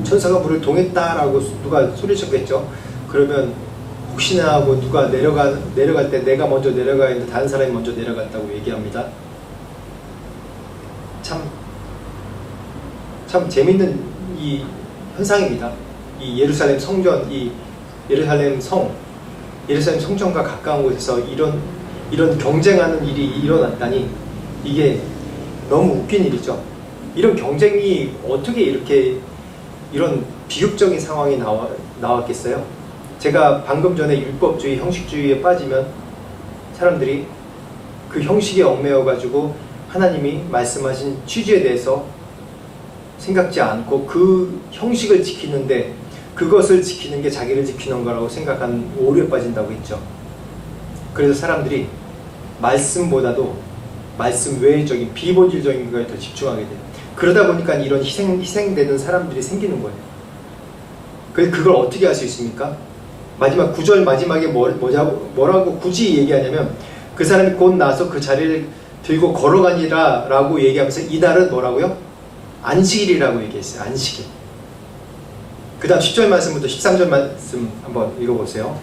A: 천사가 물을 동했다라고 누가 소리쳤겠죠. 그러면 혹시나 하고 누가 내려갈 때 내가 먼저 내려가야 했는데 다른 사람이 먼저 내려갔다고 얘기합니다. 참 재밌는 이 현상입니다. 이 예루살렘 성전, 이 예루살렘 성전과 가까운 곳에서 이런 경쟁하는 일이 일어났다니 이게 너무 웃긴 일이죠. 이런 경쟁이 어떻게 이런 비극적인 상황이 나왔겠어요? 제가 방금 전에 율법주의, 형식주의에 빠지면 사람들이 그 형식에 얽매여가지고 하나님이 말씀하신 취지에 대해서 생각지 않고 그 형식을 지키는데 그것을 지키는 게 자기를 지키는 거라고 생각한 오류에 빠진다고 했죠. 그래서 사람들이 말씀보다도 말씀 외적인 비본질적인 거에 더 집중하게 돼요. 그러다 보니까 이런 희생되는 사람들이 생기는 거예요. 그걸 어떻게 할 수 있습니까? 마지막 9절 마지막에 뭐라고 굳이 얘기하냐면 그 사람이 곧 나서 그 자리를 들고 걸어가니라 라고 얘기하면서 이날은 뭐라고요? 안식일이라고 얘기했어요. 안식일. 그 다음 10절 말씀부터 13절 말씀 한번 읽어보세요.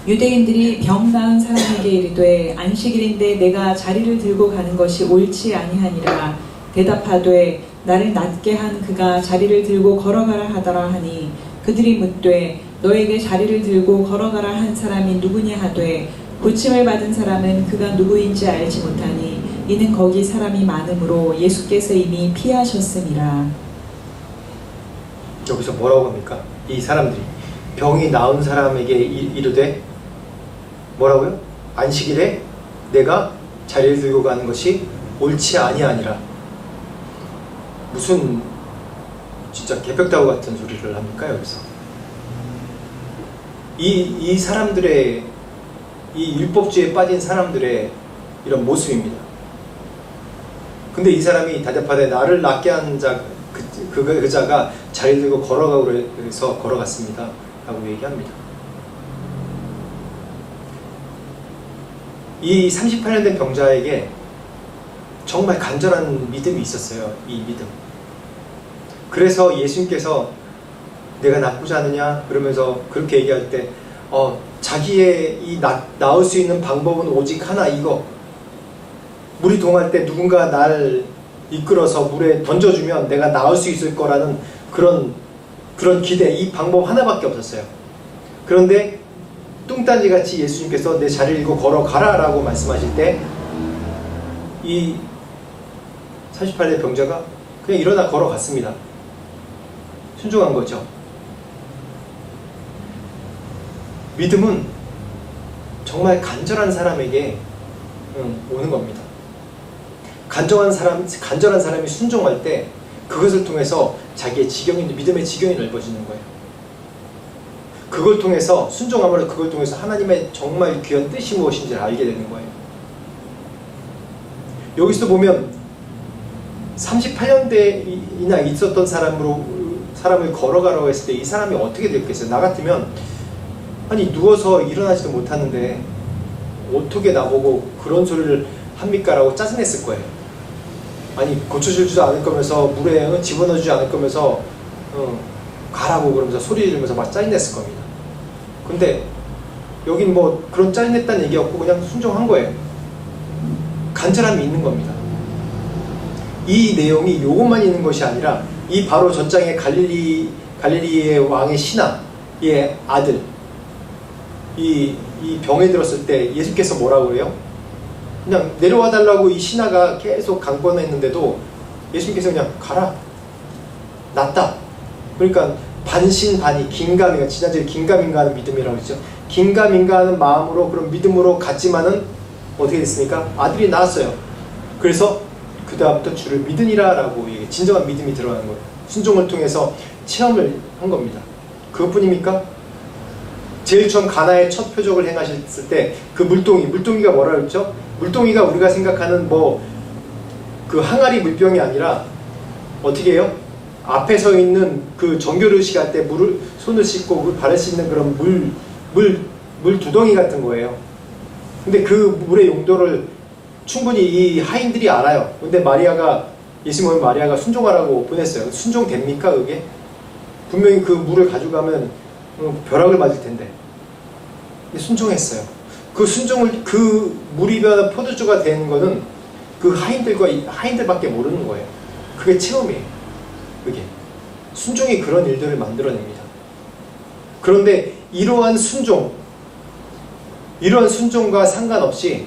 B: 유대인들이 병 나은 사람에게 이르되 안식일인데 내가 자리를 들고 가는 것이 옳지 아니하니라. 대답하되 나를 낫게 한 그가 자리를 들고 걸어가라 하더라 하니 그들이 묻되 너에게 자리를 들고 걸어가라 한 사람이 누구냐 하되 고침을 받은 사람은 그가 누구인지 알지 못하니 이는 거기 사람이 많으므로 예수께서 이미 피하셨음이라.
A: 여기서 뭐라고 합니까? 이 사람들이 병이 나은 사람에게 이르되 뭐라고요? 안식일에 내가 자리를 들고 가는 것이 옳지 아니하니라. 무슨 진짜 개벽다구 같은 소리를 합니까 여기서? 이 사람들의 이 율법주의에 빠진 사람들의 이런 모습입니다. 근데 이 사람이 대답하되 나를 낫게 한 그 자가 자리를 들고 걸어가고 그래서 걸어갔습니다 라고 얘기합니다. 이 38년 된 병자에게 정말 간절한 믿음이 있었어요. 이 믿음. 그래서 예수님께서 내가 낫고자 하느냐 그러면서 그렇게 얘기할 때 자기의 이 나을 수 있는 방법은 오직 하나, 이거 물이 동할 때 누군가 날 이끌어서 물에 던져주면 내가 나을 수 있을 거라는 그런 기대, 이 방법 하나밖에 없었어요. 그런데 뚱딴지같이 예수님께서 내 자리를 들고 걸어가라 라고 말씀하실 때 이 이 38대 병자가 그냥 일어나 걸어갔습니다. 순종한 거죠. 믿음은 정말 간절한 사람에게 오는 겁니다. 간절한 사람이 순종할 때 그것을 통해서 자기의 믿음의 지경이 넓어지는 거예요. 그걸 통해서 순종함으로 그걸 통해서 하나님의 정말 귀한 뜻이 무엇인지를 알게 되는 거예요. 여기서 보면 38년대이나 있었던 사람을 걸어가라고 했을 때 이 사람이 어떻게 됐겠어요? 나 같으면 아니 누워서 일어나지도 못하는데 어떻게 나보고 그런 소리를 합니까? 라고 짜증냈을 거예요. 아니 고쳐주지도 않을 거면서 물에 집어넣어주지 않을 거면서 가라고 그러면서 소리 지르면서 막 짜증냈을 겁니다. 근데 여긴 뭐 그런 짜증냈다는 얘기 없고 그냥 순종한 거예요. 간절함이 있는 겁니다. 이 내용이 요것만 있는 것이 아니라 이 바로 전장의 갈릴리의 왕의 신하의 아들 이 병에 들었을 때 예수께서 뭐라고 해요? 그냥 내려와 달라고 이 신하가 계속 강권했는데도 예수님께서 그냥 가라, 낫다. 그러니까 반신반의 긴가민가, 지난주에 긴가민가하는 믿음이라고 했죠. 긴가민가하는 마음으로 그런 믿음으로 갔지만은 어떻게 됐습니까? 아들이 낳았어요. 그래서 그 다음부터 주를 믿으니라 라고 진정한 믿음이 들어가는 거예요. 순종을 통해서 체험을 한 겁니다. 그것뿐입니까? 제일 처음 가나의 첫 표적을 행하셨을 때 그 물동이가 뭐라 그랬죠? 물동이가 우리가 생각하는 그 항아리 물병이 아니라 어떻게 해요? 앞에 서 있는 그 정교르식 할 때 손을 씻고 물 바를 수 있는 그런 물 두덩이 같은 거예요. 근데 그 물의 용도를 충분히 이 하인들이 알아요. 근데 예수 믿는 마리아가 순종하라고 보냈어요. 순종됩니까 그게? 분명히 그 물을 가져가면 벼락을 맞을 텐데. 근데 순종했어요. 그 물이 변한 포도주가 되는 거는 그 하인들밖에 모르는 거예요. 그게 체험이에요. 그게 순종이 그런 일들을 만들어냅니다. 그런데 이러한 순종과 상관없이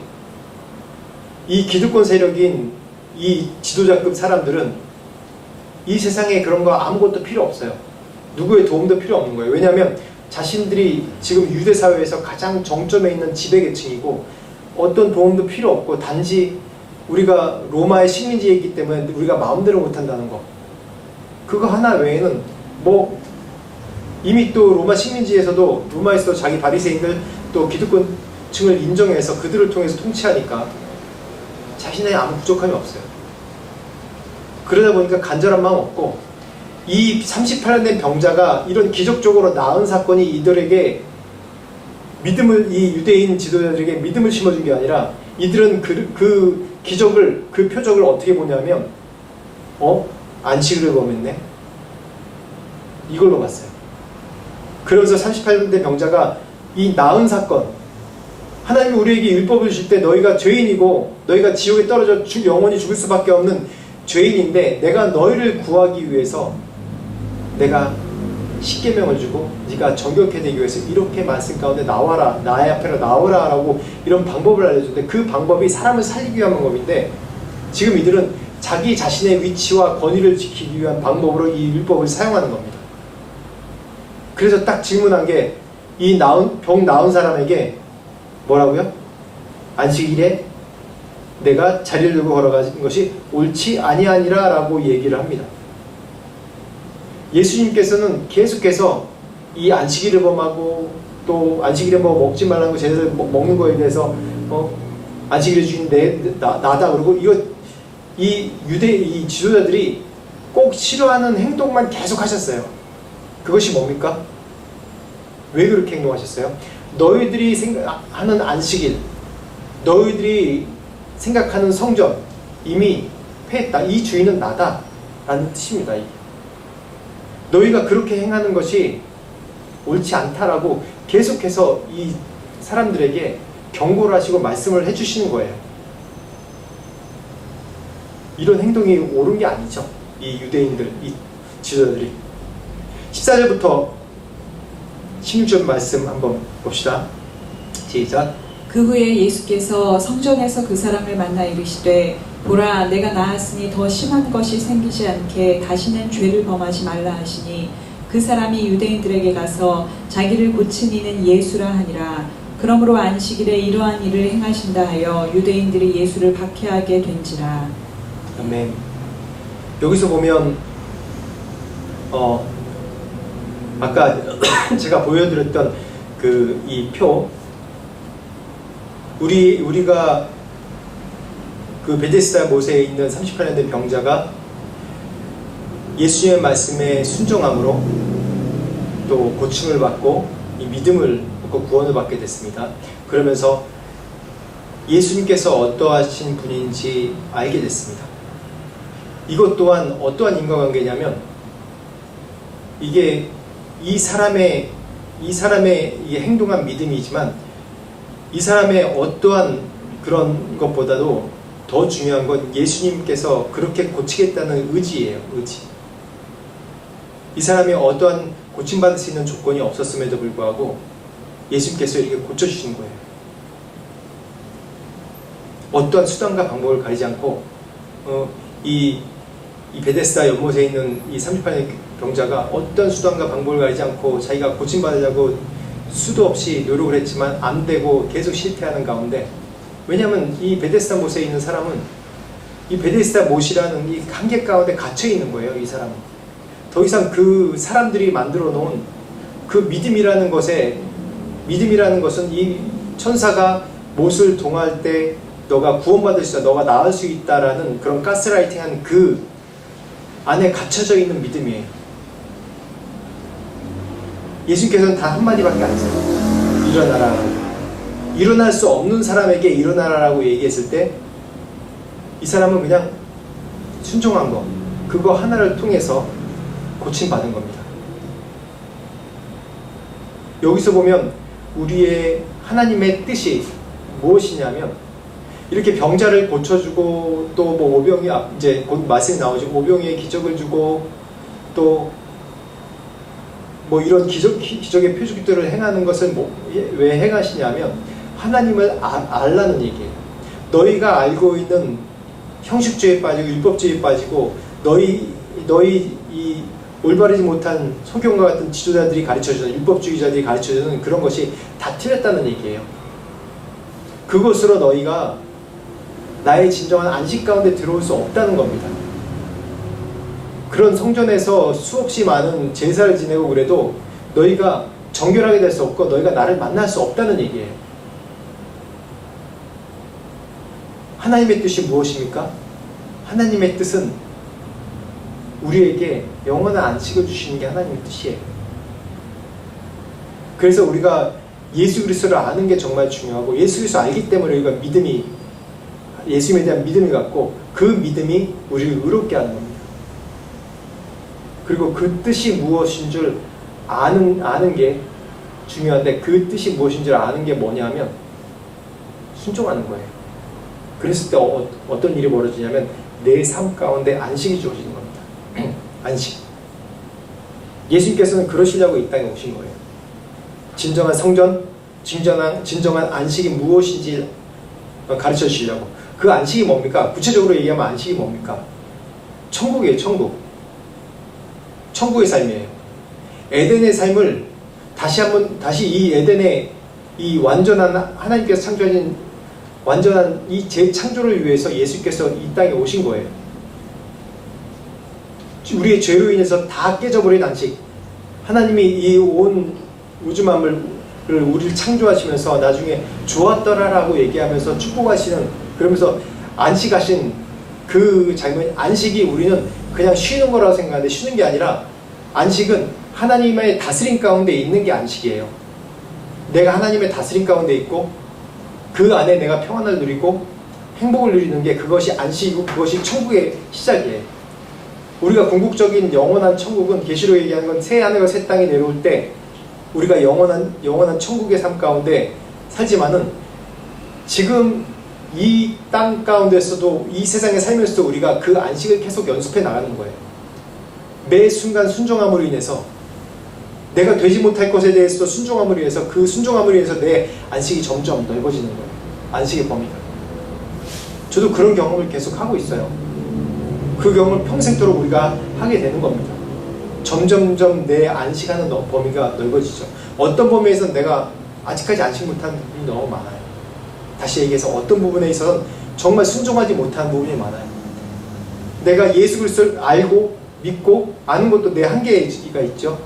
A: 이 기득권 세력인 이 지도자급 사람들은 이 세상에 그런 거 아무것도 필요 없어요. 누구의 도움도 필요 없는 거예요. 왜냐하면 자신들이 지금 유대 사회에서 가장 정점에 있는 지배계층이고 어떤 도움도 필요 없고 단지 우리가 로마의 식민지이기 때문에 우리가 마음대로 못한다는 거, 그거 하나 외에는 이미 또 로마 식민지에서도 로마에서 자기 바리새인들 또 기득권층을 인정해서 그들을 통해서 통치하니까 자신의 아무 부족함이 없어요. 그러다 보니까 간절한 마음 없고, 이 38년 된 병자가 이런 기적적으로 나은 사건이 이들에게 이 유대인 지도자들에게 믿음을 심어준 게 아니라 이들은 그 기적을, 그 표적을 어떻게 보냐면 안식일을 범했네, 이걸로 봤어요. 그러면서 38년 된 병자가 이 나은 사건, 하나님이 우리에게 율법을 주실 때 너희가 죄인이고 너희가 지옥에 떨어져 영원히 죽을 수밖에 없는 죄인인데 내가 너희를 구하기 위해서 내가 십계명을 주고 네가 정결케 되기 위해서 이렇게 말씀 가운데 나와라, 나의 앞에로 나오라 라고 이런 방법을 알려주는데, 그 방법이 사람을 살리기 위한 방법인데 지금 이들은 자기 자신의 위치와 권위를 지키기 위한 방법으로 이 율법을 사용하는 겁니다. 그래서 딱 질문한 게 이 병 나은 사람에게 뭐라고요? 안식일에 내가 자리를 들고 걸어가는 것이 옳지 아니하니라 라고 얘기를 합니다. 예수님께서는 계속해서 이 안식일을 범하고 또 안식일에 먹지 말라는 거, 제대로 먹는 거에 대해서 안식일을 주인 나다 그러고 이 지도자들이 꼭 싫어하는 행동만 계속 하셨어요. 그것이 뭡니까? 왜 그렇게 행동하셨어요? 너희들이 생각하는 안식일, 너희들이 생각하는 성전 이미 패했다. 이 주인은 나다 라는 뜻입니다. 이게. 너희가 그렇게 행하는 것이 옳지 않다라고 계속해서 이 사람들에게 경고를 하시고 말씀을 해주시는 거예요. 이런 행동이 옳은 게 아니죠. 이 유대인들, 이 지도자들이. 14절부터 16절 말씀 한번 봅시다. 시작.
B: 그 후에 예수께서 성전에서 그 사람을 만나 이르시되 보라, 내가 낳았으니 더 심한 것이 생기지 않게 다시는 죄를 범하지 말라 하시니 그 사람이 유대인들에게 가서 자기를 고친 이는 예수라 하니라. 그러므로 안식일에 이러한 일을 행하신다 하여 유대인들이 예수를 박해하게 된지라.
A: 아멘. 여기서 보면 아까 제가 보여드렸던 그 이 표, 우리가 그 베데스다 못에 있는 38년 된 병자가 예수님의 말씀에 순종함으로 또 고침을 받고 이 믿음을 얻고 구원을 받게 됐습니다. 그러면서 예수님께서 어떠하신 분인지 알게 됐습니다. 이것 또한 어떠한 인과관계냐면 이게 이 사람의 이 행동한 믿음이지만 이 사람의 어떠한 그런 것보다도 더 중요한 건 예수님께서 그렇게 고치겠다는 의지예요. 의지. 이 사람이 어떠한 고침받을 수 있는 조건이 없었음에도 불구하고 예수님께서 이렇게 고쳐주신 거예요. 어떠한 수단과 방법을 가리지 않고 이 베데스다 연못에 있는 이 38년 병자가 어떤 수단과 방법을 가리지 않고 자기가 고침받으려고 수도 없이 노력을 했지만 안 되고 계속 실패하는 가운데, 왜냐하면 이 베데스다 못에 있는 사람은 이 베데스다 못이라는 이 한계 가운데 갇혀 있는 거예요. 이 사람은 더 이상 그 사람들이 만들어 놓은 그 믿음이라는 것은 이 천사가 못을 동할 때 너가 구원받을 수 있다, 너가 나을 수 있다라는 그런 가스라이팅한 그 안에 갇혀져 있는 믿음이에요. 예수님께서는 단 한마디밖에 안 했어요. 일어나라. 일어날 수 없는 사람에게 일어나라라고 얘기했을 때 이 사람은 그냥 순종한 거, 그거 하나를 통해서 고침받은 겁니다. 여기서 보면 우리의 하나님의 뜻이 무엇이냐면, 이렇게 병자를 고쳐주고 또 뭐 오병이 이제 곧 말씀이 나오죠. 오병이의 기적을 주고 또 뭐 이런 기적의 표적들을 행하는 것은 왜 행하시냐면 하나님을 알라는 얘기예요. 너희가 알고 있는 형식주의에 빠지고 율법주의에 빠지고 너희 이 올바르지 못한 소경과 같은 지도자들이 가르쳐주는, 율법주의자들이 가르쳐주는 그런 것이 다 틀렸다는 얘기예요. 그것으로 너희가 나의 진정한 안식 가운데 들어올 수 없다는 겁니다. 그런 성전에서 수없이 많은 제사를 지내고 그래도 너희가 정결하게 될 수 없고 너희가 나를 만날 수 없다는 얘기예요. 하나님의 뜻이 무엇입니까? 하나님의 뜻은 우리에게 영원한 안식을 주시는 게 하나님의 뜻이에요. 그래서 우리가 예수 그리스도를 아는 게 정말 중요하고, 예수 그리스도 알기 때문에 우리가 예수님에 대한 믿음이 갖고 그 믿음이 우리를 의롭게 하는 겁니다. 그리고 그 뜻이 무엇인 줄 아는 게 중요한데, 그 뜻이 무엇인 줄 아는 게 뭐냐면 순종하는 거예요. 그랬을 때 어떤 일이 벌어지냐면 내 삶 가운데 안식이 주어지는 겁니다. 안식. 예수님께서는 그러시려고 이 땅에 오신 거예요. 진정한 성전, 진정한 안식이 무엇인지 가르쳐 주시려고. 그 안식이 뭡니까? 구체적으로 얘기하면 안식이 뭡니까? 천국이에요. 천국의 삶이에요. 에덴의 삶을 다시 이 에덴의 이 완전한 하나님께서 창조하신 완전한 이 재창조를 위해서 예수께서 이 땅에 오신 거예요. 우리의 죄로 인해서 다 깨져버린 안식. 하나님이 이 온 우주 만물을 우리를 창조하시면서 나중에 좋았더라라고 얘기하면서 축복하시는, 그러면서 안식하신 그 장면, 안식이 우리는 그냥 쉬는 거라고 생각하는데 쉬는 게 아니라, 안식은 하나님의 다스림 가운데 있는 게 안식이에요. 내가 하나님의 다스림 가운데 있고 그 안에 내가 평안을 누리고 행복을 누리는 게, 그것이 안식이고 그것이 천국의 시작이에요. 우리가 궁극적인 영원한 천국은 계시로 얘기하는 건 새 하늘과 새 땅이 내려올 때 우리가 영원한 천국의 삶 가운데 살지만은, 지금 이 땅 가운데서도 이 세상에 살면서도 우리가 그 안식을 계속 연습해 나가는 거예요. 매 순간 순종함으로 인해서, 내가 되지 못할 것에 대해서 순종함으로 인해서, 그 순종함으로 인해서 내 안식이 점점 넓어지는 거예요. 안식의 범위가. 저도 그런 경험을 계속 하고 있어요. 그 경험을 평생도록 우리가 하게 되는 겁니다. 점점점 내 안식하는 범위가 넓어지죠. 어떤 범위에서 내가 아직까지 안식 못하는 부분이 너무 많아요. 다시 얘기해서 어떤 부분에 있어서는 정말 순종하지 못하는 부분이 많아요. 내가 예수 그리스도를 알고 믿고 아는 것도 내 한계가 있죠.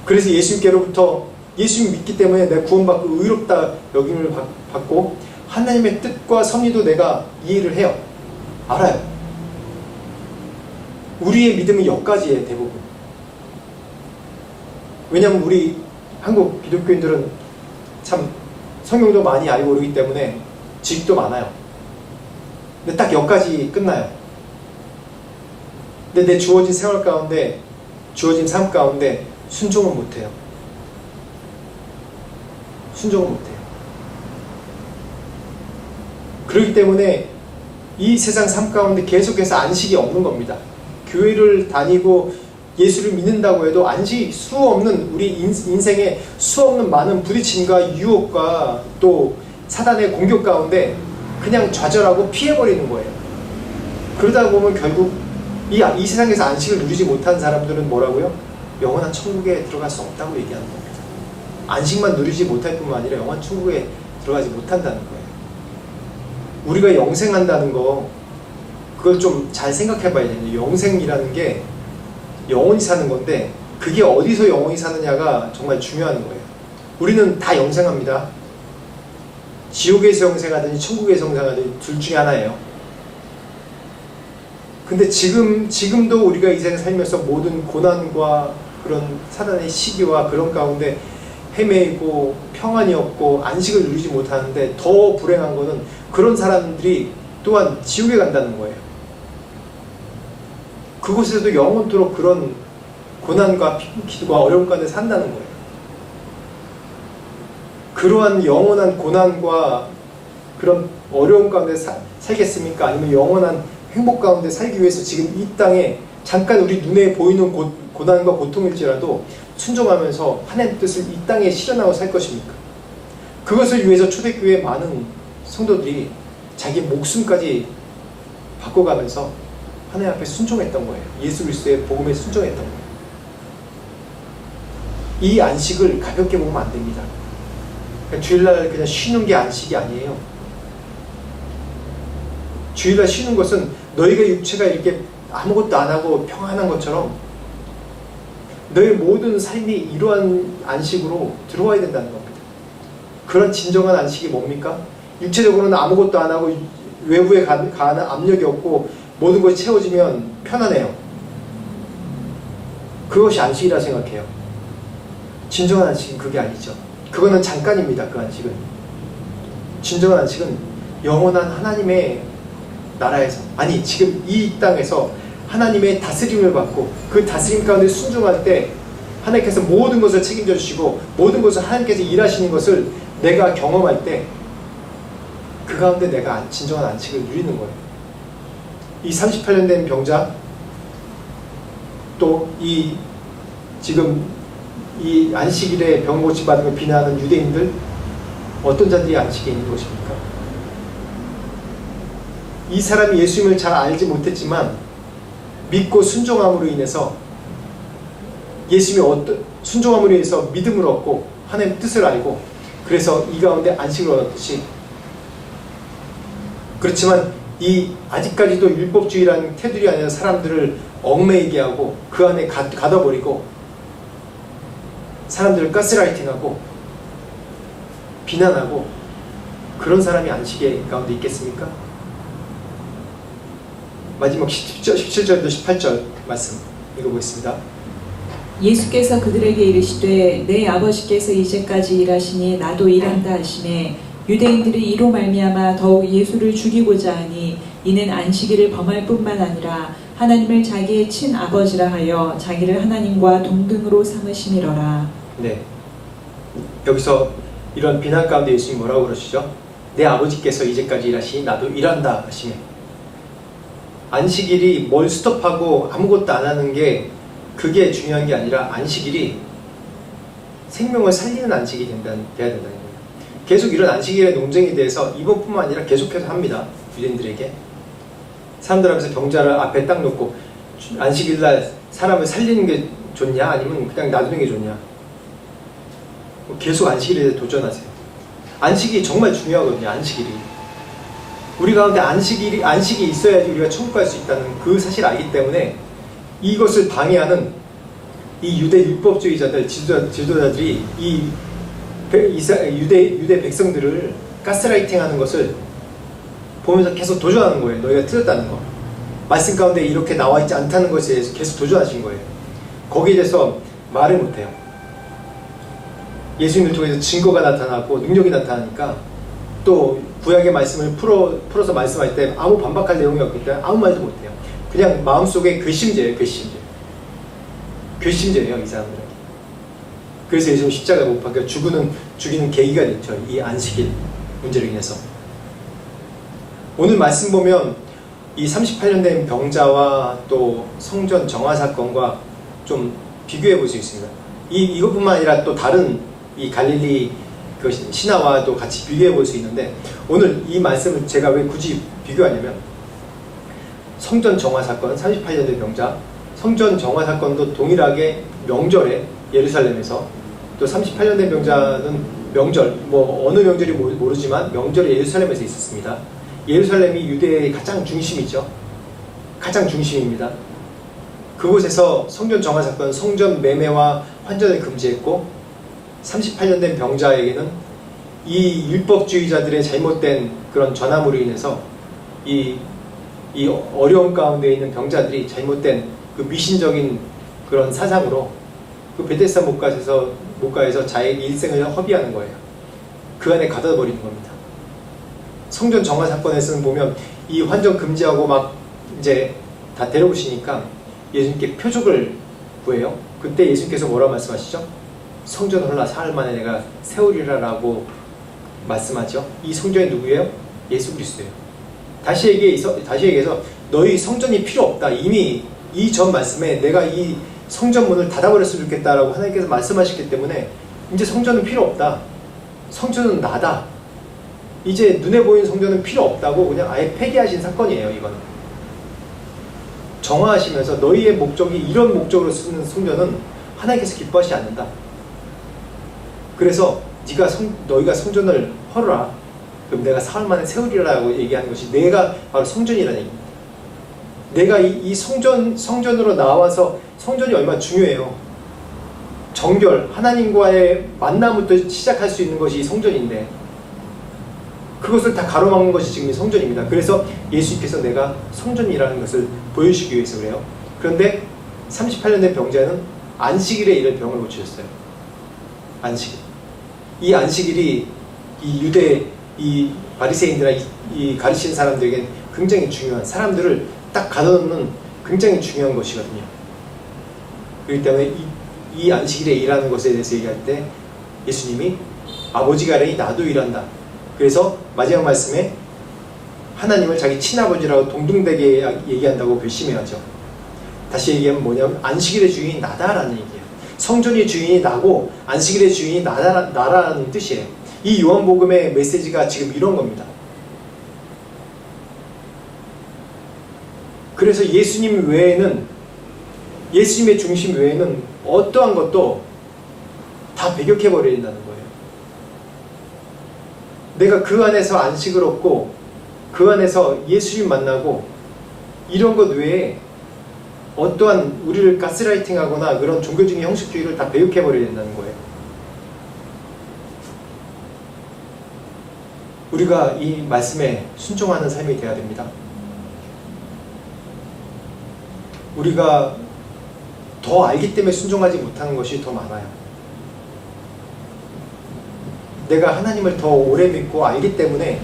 A: 그래서 예수님께로부터 예수님 믿기 때문에 내가 구원받고 의롭다 여김을 받고 하나님의 뜻과 섭리도 내가 이해를 해요. 알아요. 우리의 믿음은 여기까지예요, 대부분. 왜냐하면 우리 한국 기독교인들은 참 성경도 많이 알고 그러기 때문에 지식도 많아요. 근데 딱 여기까지 끝나요. 근데 내 주어진 생활 가운데, 주어진 삶 가운데 순종을 못해요. 순종을 못해요. 그렇기 때문에 이 세상 삶 가운데 계속해서 안식이 없는 겁니다. 교회를 다니고 예수를 믿는다고 해도 안식이 수없는 우리 인생에 수없는 많은 부딪힘과 유혹과 또 사단의 공격 가운데 그냥 좌절하고 피해버리는 거예요. 그러다 보면 결국 이 세상에서 안식을 누리지 못한 사람들은 뭐라고요? 영원한 천국에 들어갈 수 없다고 얘기하는 겁니다. 안식만 누리지 못할 뿐만 아니라 영원한 천국에 들어가지 못한다는 거예요. 우리가 영생한다는 거 그걸 좀 잘 생각해 봐야 돼요. 영생이라는 게 영원히 사는 건데 그게 어디서 영원히 사느냐가 정말 중요한 거예요. 우리는 다 영생합니다. 지옥에서 영생하든지 천국에서 영생하든지 둘 중에 하나예요. 근데 지금도 우리가 이 세상 살면서 모든 고난과 그런 사단의 시기와 그런 가운데 헤매이고 평안이 없고 안식을 누리지 못하는데 더 불행한 거는 그런 사람들이 또한 지옥에 간다는 거예요. 그곳에서도 영원토록 그런 고난과 기도와 어려움 가운데 산다는 거예요. 그러한 영원한 고난과 그런 어려움 가운데 살겠습니까? 아니면 영원한 행복 가운데 살기 위해서 지금 이 땅에 잠깐 우리 눈에 보이는 고난과 고통일지라도 순종하면서 하나님의 뜻을 이 땅에 실현하고 살 것입니까? 그것을 위해서 초대교회 많은 성도들이 자기 목숨까지 바꿔가면서 하나님 앞에 순종했던 거예요. 예수 그리스도의 복음에 순종했던 거예요. 이 안식을 가볍게 보면 안 됩니다. 그러니까 주일날 그냥 쉬는 게 안식이 아니에요. 주일날 쉬는 것은 너희가 육체가 이렇게 아무것도 안 하고 평안한 것처럼 너희 모든 삶이 이러한 안식으로 들어와야 된다는 겁니다. 그런 진정한 안식이 뭡니까? 육체적으로는 아무것도 안 하고 외부에 가는 압력이 없고 모든 것이 채워지면 편안해요. 그것이 안식이라 생각해요. 진정한 안식은 그게 아니죠. 그거는 잠깐입니다. 그 안식은. 진정한 안식은 영원한 하나님의 나라에서, 아니 지금 이 땅에서 하나님의 다스림을 받고 그 다스림 가운데 순종할 때 하나님께서 모든 것을 책임져 주시고 모든 것을 하나님께서 일하시는 것을 내가 경험할 때 그 가운데 내가 진정한 안식을 누리는 거예요. 이 38년 된 병자, 또 이 지금 이 안식일에 병 고침받은 걸 비난하는 유대인들, 어떤 자들이 안식에 있는 것입니까? 이 사람이 예수님을 잘 알지 못했지만 믿고 순종함으로 인해서 예수님의 순종함으로 인해서 믿음을 얻고 하나님의 뜻을 알고 그래서 이 가운데 안식을 얻었듯이, 그렇지만 이 아직까지도 율법주의라는 테두리 안에서 사람들을 얽매이게 하고 그 안에 가둬버리고 사람들을 가스라이팅하고 비난하고 그런 사람이 안식의 가운데 있겠습니까? 마지막 17절부터 18절 말씀 읽어보겠습니다.
B: 예수께서 그들에게 이르시되 내 아버지께서 이제까지 일하시니 나도 일한다 하시매 유대인들이 이로 말미암아 더욱 예수를 죽이고자 하니 이는 안식일을 범할 뿐만 아니라 하나님을 자기의 친아버지라 하여 자기를 하나님과 동등으로 삼으심이러라. 네,
A: 여기서 이런 비난 가운데 예수님이 뭐라고 그러시죠? 내 아버지께서 이제까지 일하시니 나도 일한다 하시며, 안식일이 뭘 스톱하고 아무것도 안 하는 게 그게 중요한 게 아니라 안식일이 생명을 살리는 안식이 돼야 된다는 거예요. 계속 이런 안식일의 논쟁에 대해서 이번뿐만 아니라 계속해서 합니다. 유대인들에게. 사람들 앞에서 병자를 앞에 딱 놓고 안식일날 사람을 살리는 게 좋냐 아니면 그냥 놔두는 게 좋냐. 계속 안식일에 대해 도전하세요. 안식이 정말 중요하거든요. 안식일이. 우리 가운데 안식이 있어야지 우리가 천국 갈 수 있다는 그 사실을 알기 때문에 이것을 방해하는 이 유대 율법주의자들, 지도자들이 이 유대 백성들을 가스라이팅하는 것을 보면서 계속 도전하는 거예요. 너희가 틀렸다는 거. 말씀 가운데 이렇게 나와 있지 않다는 것에 대해서 계속 도전하신 거예요. 거기에 대해서 말을 못해요. 예수님을 통해서 증거가 나타나고 능력이 나타나니까 또 구약의 말씀을 풀어서 말씀할 때 아무 반박할 내용이 없기 때문에 아무 말도 못해요. 그냥 마음속에 괘씸죄예요. 괘씸죄예요. 이 사람들은. 그래서 예수님 십자가에 못 박혀 죽이는 계기가 됐죠. 이 안식일 문제로 인해서. 오늘 말씀 보면 이 38년 된 병자와 또 성전 정화 사건과 좀 비교해 볼 수 있습니다. 이것뿐만 아니라 또 다른 이 갈릴리 그 신화와도 같이 비교해 볼 수 있는데, 오늘 이 말씀을 제가 왜 굳이 비교하냐면, 성전 정화 사건, 38년 된 병자, 성전 정화 사건도 동일하게 명절에 예루살렘에서, 또 38년 된 병자는 명절, 뭐 어느 명절이 모르지만 명절에 예루살렘에서 있었습니다. 예루살렘이 유대의 가장 중심이죠. 가장 중심입니다. 그곳에서 성전 정화 사건, 성전 매매와 환전을 금지했고, 38년 된 병자에게는 이 율법주의자들의 잘못된 그런 전함으로 인해서 이 어려움 가운데 있는 병자들이 잘못된 그 미신적인 그런 사상으로 그 베데스다 목가에서 자기 일생을 허비하는 거예요. 그 안에 가둬버리는 겁니다. 성전 정화 사건에서는 보면 이 환전 금지하고 막 이제 다 데려오시니까 예수님께 표적을 구해요. 그때 예수님께서 뭐라고 말씀하시죠? 성전 홀라 사흘 만에 내가 세우리라 라고 말씀하죠. 이 성전이 누구예요? 예수 그리스도예요. 다시 얘기해서 너희 성전이 필요 없다. 이미 이 전 말씀에 내가 이 성전 문을 닫아버렸으면 좋겠다라고 하나님께서 말씀하셨기 때문에 이제 성전은 필요 없다. 성전은 나다. 이제 눈에 보이는 성전은 필요 없다고 그냥 아예 폐기하신 사건이에요. 이건 정화하시면서 너희의 목적이 이런 목적으로 쓰는 성전은 하나님께서 기뻐하시지 않는다. 그래서 너희가 성전을 헐어라. 그럼 내가 사흘 만에 세우리라고 얘기하는 것이 내가 바로 성전이라는 얘기입니다. 내가 이 성전으로 나와서 성전이 얼마나 중요해요. 정결, 하나님과의 만남부터 시작할 수 있는 것이 성전인데 그것을 다 가로막는 것이 지금 이 성전입니다. 그래서 예수님께서 내가 성전이라는 것을 보여주시기 위해서 그래요. 그런데 38년 된 병자는 안식일에 이를 병을 고치셨어요. 안식일. 이 안식일이 이 유대 이 바리새인들이나 이 가르치는 사람들에게 굉장히 중요한, 사람들을 딱 가둬놓는 굉장히 중요한 것이거든요. 그렇기 때문에 이 안식일에 일하는 것에 대해서 얘기할 때 예수님이 아버지가 일하니 나도 일한다. 그래서 마지막 말씀에 하나님을 자기 친아버지라고 동등되게 얘기한다고 결심해야죠. 다시 얘기하면 뭐냐면 안식일의 주인이 나다라는 얘기예요. 성전의 주인이 나고 안식일의 주인이 나라는 뜻이에요. 이 요한복음의 메시지가 지금 이런 겁니다. 그래서 예수님 외에는, 예수님의 중심 외에는 어떠한 것도 다 배격해버려야 된다는 거예요. 내가 그 안에서 안식을 얻고 그 안에서 예수님 만나고 이런 것 외에 어떠한 우리를 가스라이팅하거나 그런 종교적인 형식주의를 다 배격해버려야 된다는 거예요. 우리가 이 말씀에 순종하는 삶이 되어야 됩니다. 우리가 더 알기 때문에 순종하지 못하는 것이 더 많아요. 내가 하나님을 더 오래 믿고 알기 때문에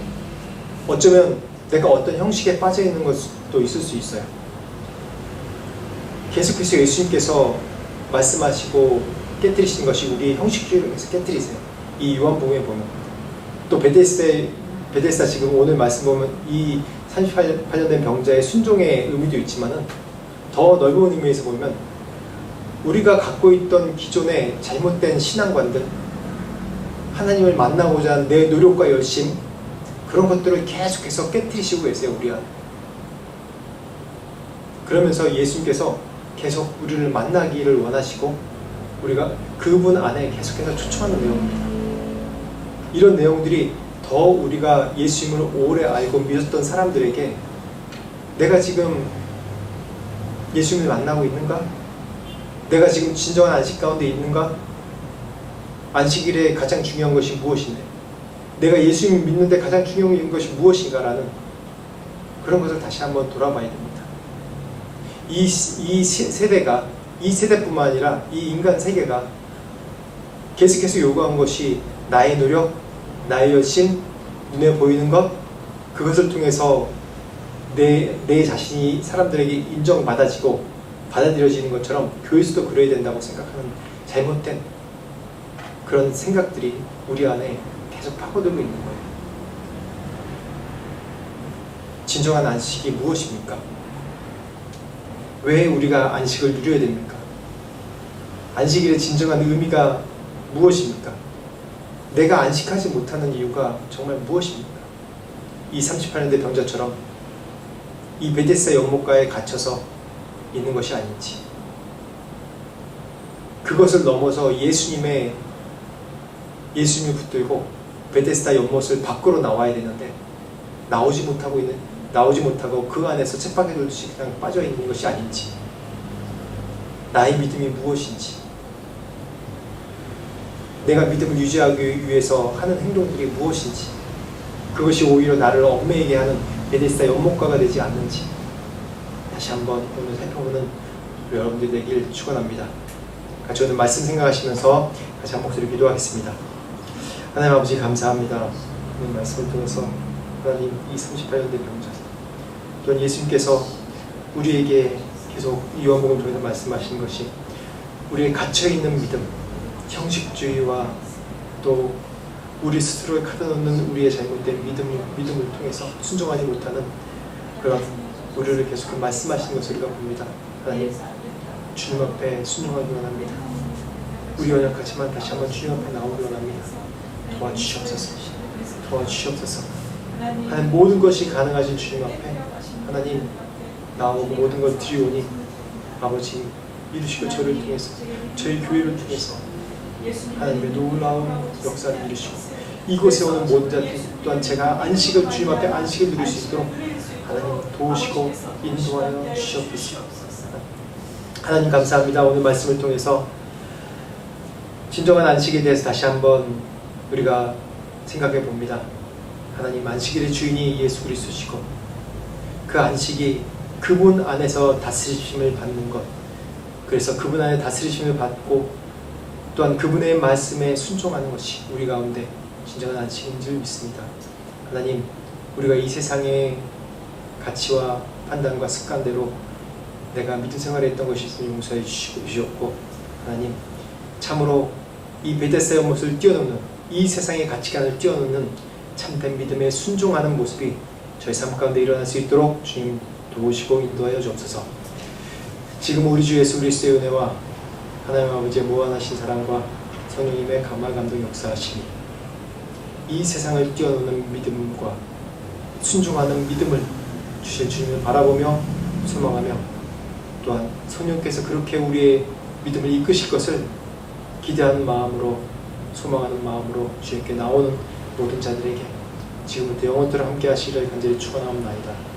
A: 어쩌면 내가 어떤 형식에 빠져 있는 것도 있을 수 있어요. 계속해서 예수님께서 말씀하시고 깨뜨리시는 것이 우리 형식주의를 계속 깨뜨리세요. 이 요한복음에 보면 또 베데스다 지금 오늘 말씀 보면 이 38년 된 병자의 순종의 의미도 있지만은 더 넓은 의미에서 보면 우리가 갖고 있던 기존의 잘못된 신앙관들, 하나님을 만나고자 하는 내 노력과 열심, 그런 것들을 계속해서 깨뜨리시고 계세요, 우리 안에. 그러면서 예수님께서 계속 우리를 만나기를 원하시고 우리가 그분 안에 계속해서 초청하는 내용입니다. 이런 내용들이 더 우리가 예수님을 오래 알고 믿었던 사람들에게 내가 지금 예수님을 만나고 있는가? 내가 지금 진정한 안식 가운데 있는가? 안식일에 가장 중요한 것이 무엇인데? 내가 예수님을 믿는데 가장 중요한 것이 무엇인가라는 그런 것을 다시 한번 돌아봐야 됩니다. 이 세대가, 이 세대뿐만 아니라 이 인간 세계가 계속해서 요구한 것이 나의 노력, 나의 열심, 눈에 보이는 것, 그것을 통해서 내 자신이 사람들에게 인정받아지고 받아들여지는 것처럼 교회에서도 그래야 된다고 생각하는 잘못된 그런 생각들이 우리 안에 계속 파고들고 있는 거예요. 진정한 안식이 무엇입니까? 왜 우리가 안식을 누려야 됩니까? 안식일의 진정한 의미가 무엇입니까? 내가 안식하지 못하는 이유가 정말 무엇입니까? 이 38년대 병자처럼 이 베데스다 연못가에 갇혀서 있는 것이 아닌지, 그것을 넘어서 예수님을 붙들고 베데스다 연못을 밖으로 나와야 되는데 나오지 못하고 그 안에서 쳇바퀴 돌듯이 그냥 빠져 있는 것이 아닌지, 나의 믿음이 무엇인지, 내가 믿음을 유지하기 위해서 하는 행동들이 무엇인지, 그것이 오히려 나를 얽매이게 하는 베데스다 연못가가 되지 않는지 다시 한번 오늘 살펴보는 여러분들이 되길 축원합니다. 같이 오늘 말씀 생각하시면서 다시 한 목소리 기도하겠습니다. 하나님 아버지 감사합니다. 오늘 말씀을 통해서 하나님 이 38년대 병자 또한 예수님께서 우리에게 계속 이 요한복음을 통해서 말씀하시는 것이 우리의 갇혀있는 믿음, 형식주의와 또 우리 스스로에 가둬놓는 우리의 잘못된 믿음을 통해서 순종하지 못하는 그런 우리를 계속 말씀하시는 것을 우리가 봅니다. 하나님, 주님 앞에 순종하기 원합니다. 우리 연약하지만 다시 한번 주님 앞에 나오기 원합니다. 도와주시옵소서. 하나님, 모든 것이 가능하신 주님 앞에 하나님 나오고 모든 걸 드리오니 아버지 이루시고 저를 통해서 저희 교회를 통해서 하나님의 놀라운 역사를 이루시고 이곳에 오는 모든 자들 또한 제가 안식을 주님 앞에 안식을 누릴 수 있도록 하나님 도우시고 인도하여 주시옵소서. 하나님 감사합니다. 오늘 말씀을 통해서 진정한 안식에 대해서 다시 한번 우리가 생각해 봅니다. 하나님, 안식일의 주인이 예수 그리스도시고 그 안식이 그분 안에서 다스리심을 받는 것, 그래서 그분 안에 다스리심을 받고 또한 그분의 말씀에 순종하는 것이 우리 가운데 진정한 안식인 줄 믿습니다. 하나님, 우리가 이 세상의 가치와 판단과 습관대로 내가 믿음 생활을 했던 것이 있으면 용서해 주시옵고, 하나님, 참으로 이 베데스다 연못을 뛰어넘는 이 세상의 가치관을 뛰어넘는 참된 믿음에 순종하는 모습이 저희 삶 가운데 일어날 수 있도록 주님 도우시고 인도하여 주옵소서. 지금 우리 주 예수 그리스도의 은혜와 하나님 아버지의 무한하신 사랑과 성령님의 감화 감동 역사하시니 이 세상을 뛰어넘는 믿음과 순종하는 믿음을 주실 주님을 바라보며 소망하며 또한 성령께서 그렇게 우리의 믿음을 이끄실 것을 기대하는 마음으로 소망하는 마음으로 주님께 나오는 모든 자들에게 지금부터 영원토록 함께 하시기를 간절히 축원하옵나이다.